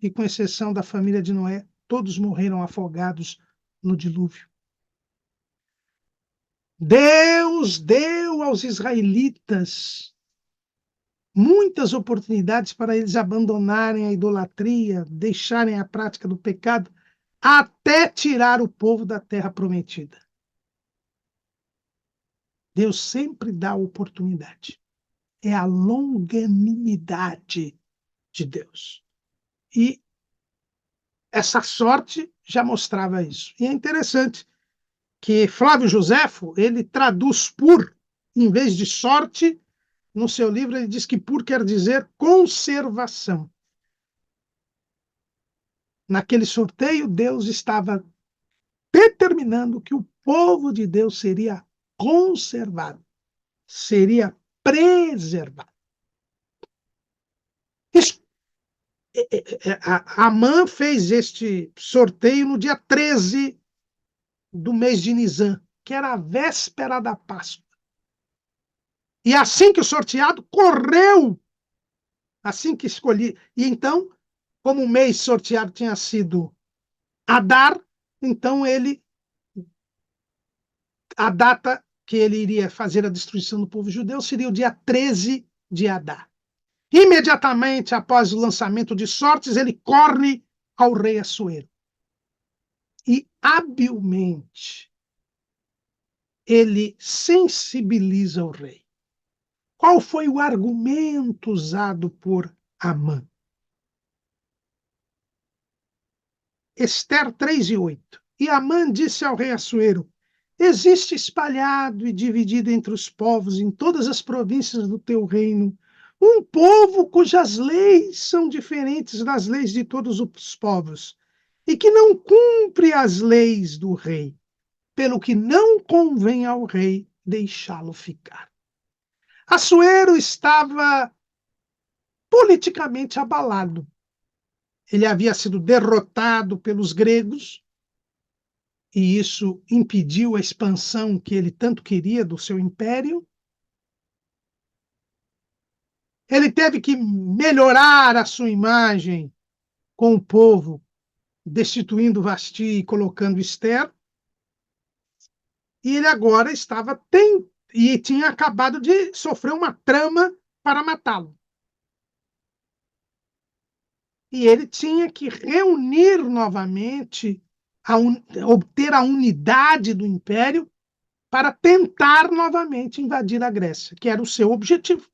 E com exceção da família de Noé, todos morreram afogados no dilúvio. Deus deu aos israelitas muitas oportunidades para eles abandonarem a idolatria, deixarem a prática do pecado, até tirar o povo da terra prometida. Deus sempre dá oportunidade. É a longanimidade de Deus. E essa sorte já mostrava isso. E é interessante que Flávio Joséfo, ele traduz por, em vez de sorte, no seu livro ele diz que por quer dizer conservação. Naquele sorteio, Deus estava determinando que o povo de Deus seria conservado, seria preservado. Isso, Amã fez este sorteio no dia 13 do mês de Nisan, que era a véspera da Páscoa. E assim que o sorteado correu, assim que escolhi, e então, como o mês sorteado tinha sido Adar, então a data que ele iria fazer a destruição do povo judeu seria o dia 13 de Adar. Imediatamente após o lançamento de sortes, ele corre ao rei Assuero. E habilmente ele sensibiliza o rei. Qual foi o argumento usado por Amã? Ester 3:8. E Amã disse ao rei Assuero: existe espalhado e dividido entre os povos em todas as províncias do teu reino um povo cujas leis são diferentes das leis de todos os povos e que não cumpre as leis do rei, pelo que não convém ao rei deixá-lo ficar. Assuero estava politicamente abalado. Ele havia sido derrotado pelos gregos, e isso impediu a expansão que ele tanto queria do seu império. Ele teve que melhorar a sua imagem com o povo, destituindo Vasti e colocando Ester. E ele agora e tinha acabado de sofrer uma trama para matá-lo. E ele tinha que reunir novamente, obter a unidade do império para tentar novamente invadir a Grécia, que era o seu objetivo.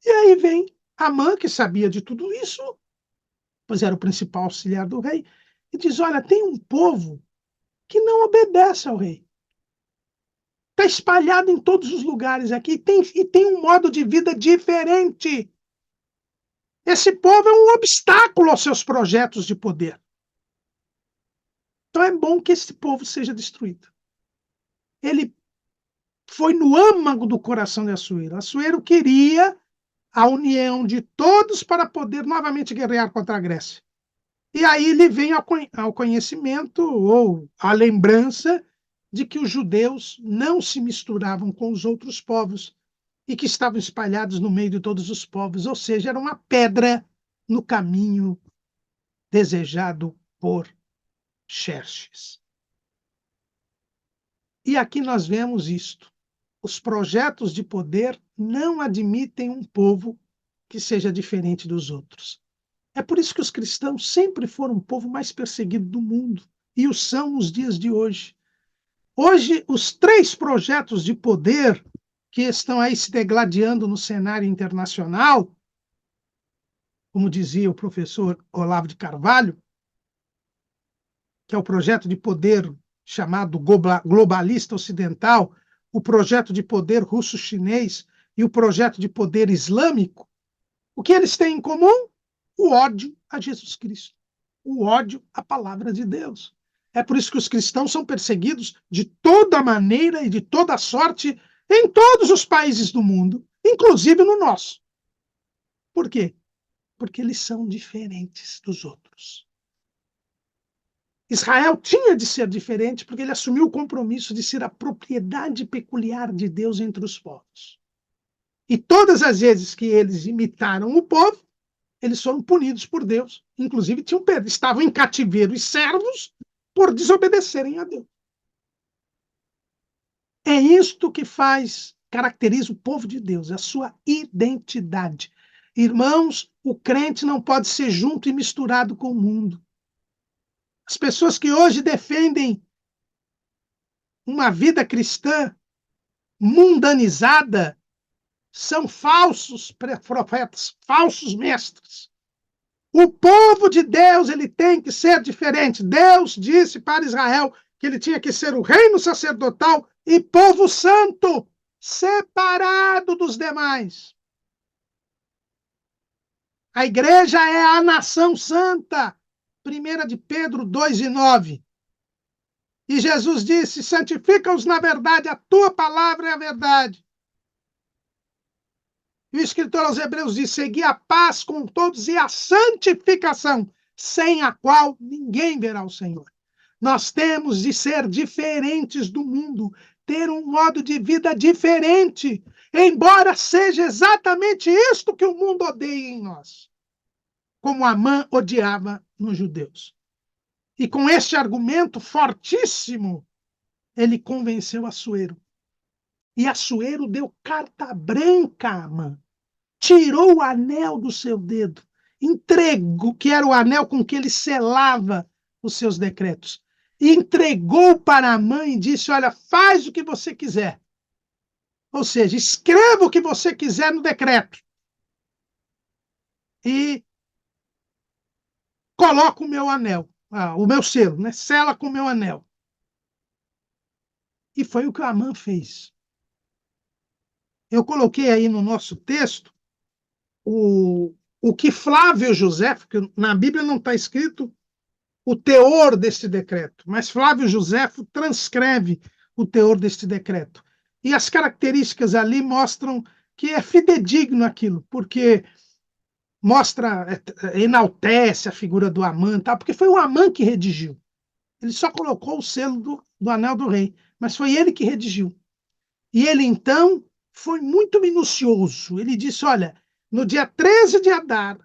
E aí vem Amã, que sabia de tudo isso, pois era o principal auxiliar do rei, e diz: olha, tem um povo que não obedece ao rei. Está espalhado em todos os lugares aqui e tem um modo de vida diferente. Esse povo é um obstáculo aos seus projetos de poder. Então é bom que esse povo seja destruído. Ele foi no âmago do coração de Assuero. Assuero queria a união de todos para poder novamente guerrear contra a Grécia. E aí ele vem ao conhecimento ou à lembrança de que os judeus não se misturavam com os outros povos e que estavam espalhados no meio de todos os povos, ou seja, era uma pedra no caminho desejado por Xerxes. E aqui nós vemos isto. Os projetos de poder não admitem um povo que seja diferente dos outros. É por isso que os cristãos sempre foram o povo mais perseguido do mundo e o são nos dias de hoje. Hoje, os 3 projetos de poder que estão aí se degladiando no cenário internacional, como dizia o professor Olavo de Carvalho, que é o projeto de poder chamado globalista ocidental, o projeto de poder russo-chinês e o projeto de poder islâmico, o que eles têm em comum? O ódio a Jesus Cristo, o ódio à palavra de Deus. É por isso que os cristãos são perseguidos de toda maneira e de toda sorte em todos os países do mundo, inclusive no nosso. Por quê? Porque eles são diferentes dos outros. Israel tinha de ser diferente porque ele assumiu o compromisso de ser a propriedade peculiar de Deus entre os povos. E todas as vezes que eles imitaram o povo, eles foram punidos por Deus. Inclusive, estavam em cativeiro e servos por desobedecerem a Deus. É isto que caracteriza o povo de Deus, a sua identidade. Irmãos, o crente não pode ser junto e misturado com o mundo. As pessoas que hoje defendem uma vida cristã mundanizada são falsos profetas, falsos mestres. O povo de Deus, ele tem que ser diferente. Deus disse para Israel que ele tinha que ser o reino sacerdotal e povo santo, separado dos demais. A igreja é a nação santa. 1 de Pedro 2:9. E Jesus disse: santifica-os na verdade, a tua palavra é a verdade. E o escritor aos Hebreus diz: segui a paz com todos e a santificação, sem a qual ninguém verá o Senhor. Nós temos de ser diferentes do mundo, ter um modo de vida diferente, embora seja exatamente isto que o mundo odeia em nós, como Amã odiava nos judeus. E com este argumento fortíssimo, ele convenceu Assuero. E Assuero deu carta branca a Amã. Tirou o anel do seu dedo, entregou, que era o anel com que ele selava os seus decretos, e entregou para Amã e disse: olha, faz o que você quiser. Ou seja, escreva o que você quiser no decreto. E coloca o meu anel, o meu selo, né? Sela com o meu anel. E foi o que Amã fez. Eu coloquei aí no nosso texto o que Flávio José, porque na Bíblia não está escrito o teor deste decreto, mas Flávio Josefo transcreve o teor deste decreto. E as características ali mostram que é fidedigno aquilo, porque enaltece a figura do Amã, tá? Porque foi o Amã que redigiu. Ele só colocou o selo do anel do rei, mas foi ele que redigiu. E ele, então, foi muito minucioso. Ele disse: olha, no dia 13 de Adar,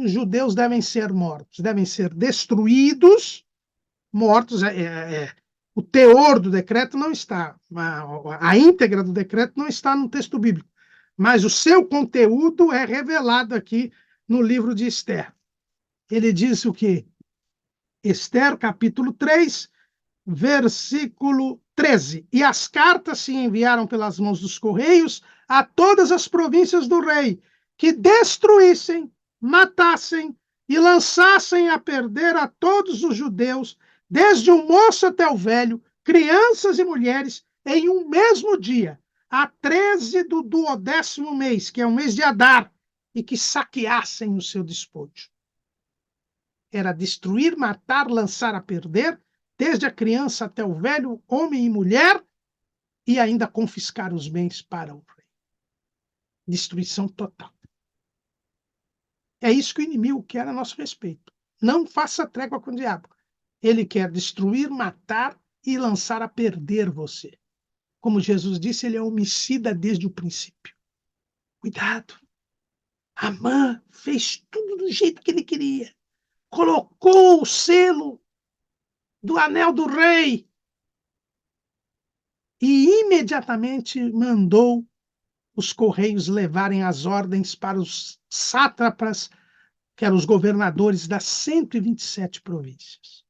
judeus devem ser mortos, devem ser destruídos, mortos. O teor do decreto não está, a íntegra do decreto não está no texto bíblico, mas o seu conteúdo é revelado aqui no livro de Esther. Ele diz o quê? Esther, capítulo 3, versículo 13. E as cartas se enviaram pelas mãos dos correios a todas as províncias do rei, que destruíssem, matassem e lançassem a perder a todos os judeus, desde o moço até o velho, crianças e mulheres, em um mesmo dia, a 13 do 12º mês, que é o mês de Adar, e que saqueassem o seu despojo. Era destruir, matar, lançar a perder, desde a criança até o velho, homem e mulher, e ainda confiscar os bens para o rei. Destruição total. É isso que o inimigo quer a nosso respeito. Não faça trégua com o diabo. Ele quer destruir, matar e lançar a perder você. Como Jesus disse, ele é homicida desde o princípio. Cuidado. Amã fez tudo do jeito que ele queria. Colocou o selo do anel do rei e imediatamente mandou os correios levarem as ordens para os sátrapas que eram os governadores das 127 províncias.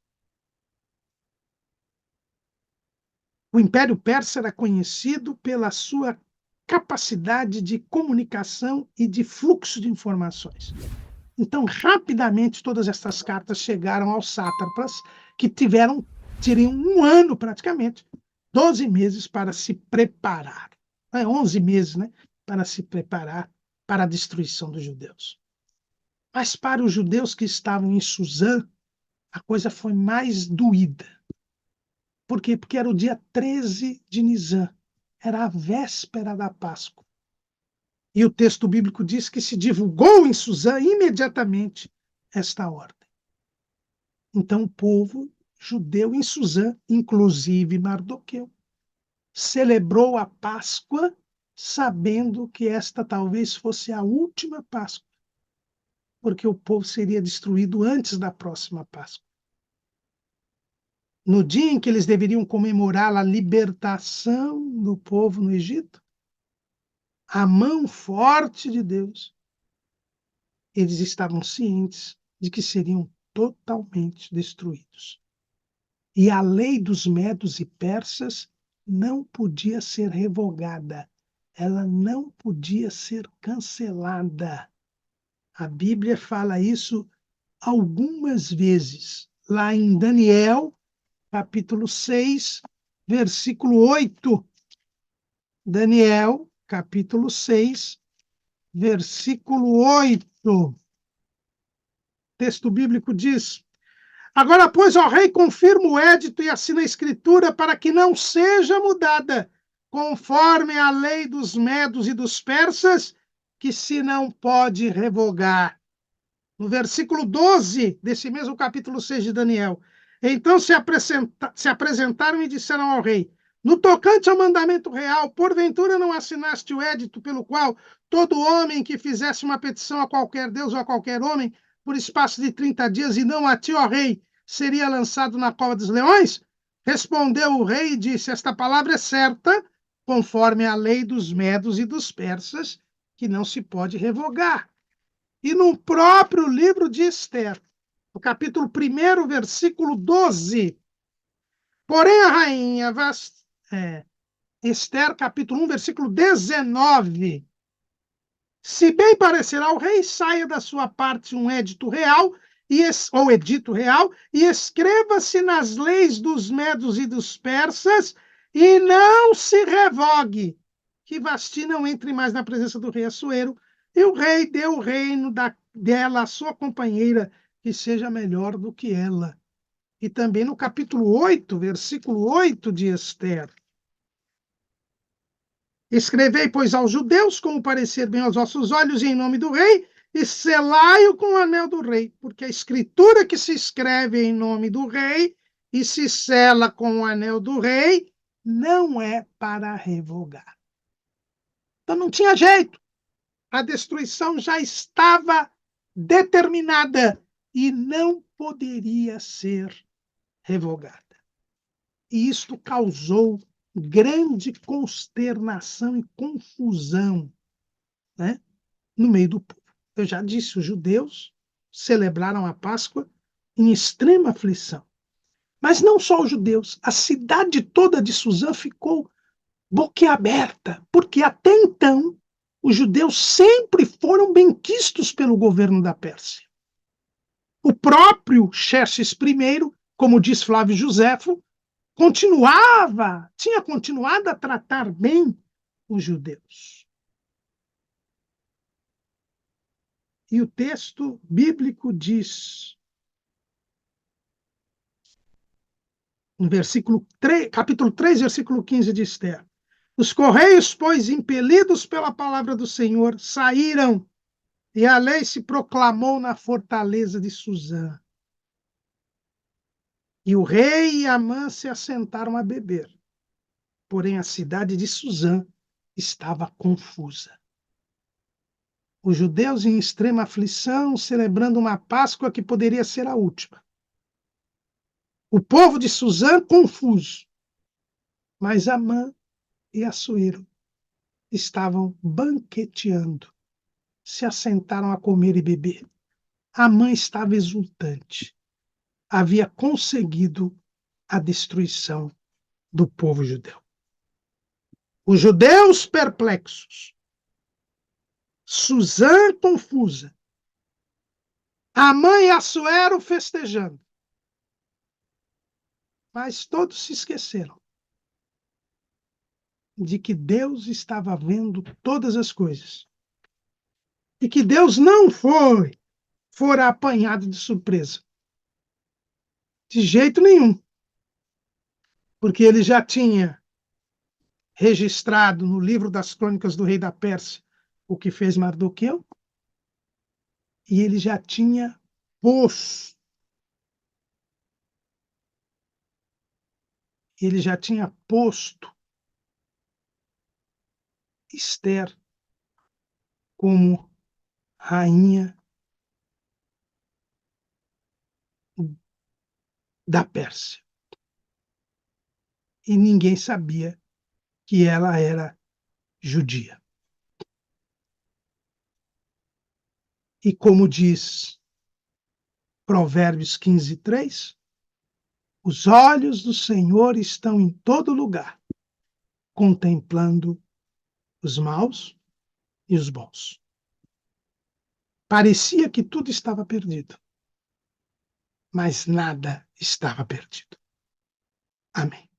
O Império Persa era conhecido pela sua capacidade de comunicação e de fluxo de informações. Então, rapidamente, todas essas cartas chegaram aos sátrapas, que teriam um ano praticamente, 12 meses para se preparar, 11 meses, né, para se preparar para a destruição dos judeus. Mas para os judeus que estavam em Suzã, a coisa foi mais doída. Por quê? Porque era o dia 13 de Nisan, era a véspera da Páscoa. E o texto bíblico diz que se divulgou em Suzã imediatamente esta ordem. Então o povo judeu em Suzã, inclusive Mardoqueu, celebrou a Páscoa sabendo que esta talvez fosse a última Páscoa, porque o povo seria destruído antes da próxima Páscoa. No dia em que eles deveriam comemorar a libertação do povo no Egito, a mão forte de Deus, eles estavam cientes de que seriam totalmente destruídos. E a lei dos medos e persas não podia ser revogada, ela não podia ser cancelada. A Bíblia fala isso algumas vezes, lá em Daniel, capítulo 6, versículo 8. Daniel, capítulo 6, versículo 8. O texto bíblico diz: Agora, pois, ó rei, confirma o édito e assina a escritura para que não seja mudada, conforme a lei dos medos e dos persas, que se não pode revogar. No versículo 12 desse mesmo capítulo 6 de Daniel, então se apresentaram e disseram ao rei: No tocante ao mandamento real, porventura não assinaste o édito pelo qual todo homem que fizesse uma petição a qualquer Deus ou a qualquer homem, por espaço de 30 dias, e não a ti, ó rei, seria lançado na cova dos leões? Respondeu o rei e disse: Esta palavra é certa, conforme a lei dos medos e dos persas, que não se pode revogar. E no próprio livro de Esther, no capítulo 1, versículo 12, porém a rainha Esther, capítulo 1, versículo 19, se bem parecer ao rei, saia da sua parte um edito real, ou edito real, e escreva-se nas leis dos medos e dos persas, e não se revogue, que Vasti não entre mais na presença do rei Assuero, e o rei deu o reino dela à sua companheira, que seja melhor do que ela. E também no capítulo 8, versículo 8 de Esther. Escrevei, pois, aos judeus, como parecer bem aos vossos olhos, e em nome do rei, e selai-o com o anel do rei, porque a escritura que se escreve em nome do rei e se sela com o anel do rei não é para revogar. Então não tinha jeito. A destruição já estava determinada e não poderia ser revogada. E isto causou grande consternação e confusão, né, no meio do povo. Eu já disse, os judeus celebraram a Páscoa em extrema aflição. Mas não só os judeus, a cidade toda de Suzã ficou boquiaberta, porque até então os judeus sempre foram benquistos pelo governo da Pérsia. O próprio Xerxes I, como diz Flávio Josefo, tinha continuado a tratar bem os judeus. E o texto bíblico diz, no capítulo 3, versículo 15 de Esther: Os correios, pois, impelidos pela palavra do Senhor, saíram, e a lei se proclamou na fortaleza de Suzã. E o rei e Amã se assentaram a beber. Porém, a cidade de Suzã estava confusa. Os judeus em extrema aflição, celebrando uma Páscoa que poderia ser a última. O povo de Suzã confuso. Mas Amã e Assuero estavam banqueteando, se assentaram a comer e beber. Amã estava exultante. Havia conseguido a destruição do povo judeu. Os judeus perplexos, Suzã confusa, Amã e Assuero festejando. Mas todos se esqueceram de que Deus estava vendo todas as coisas. E que Deus não fora apanhado de surpresa. De jeito nenhum. Porque ele já tinha registrado no livro das crônicas do rei da Pérsia o que fez Mardoqueu, e ele já tinha posto, Ester como rainha da Pérsia. E ninguém sabia que ela era judia. E como diz Provérbios 15:3, os olhos do Senhor estão em todo lugar, contemplando os maus e os bons. Parecia que tudo estava perdido, mas nada estava perdido. Amém.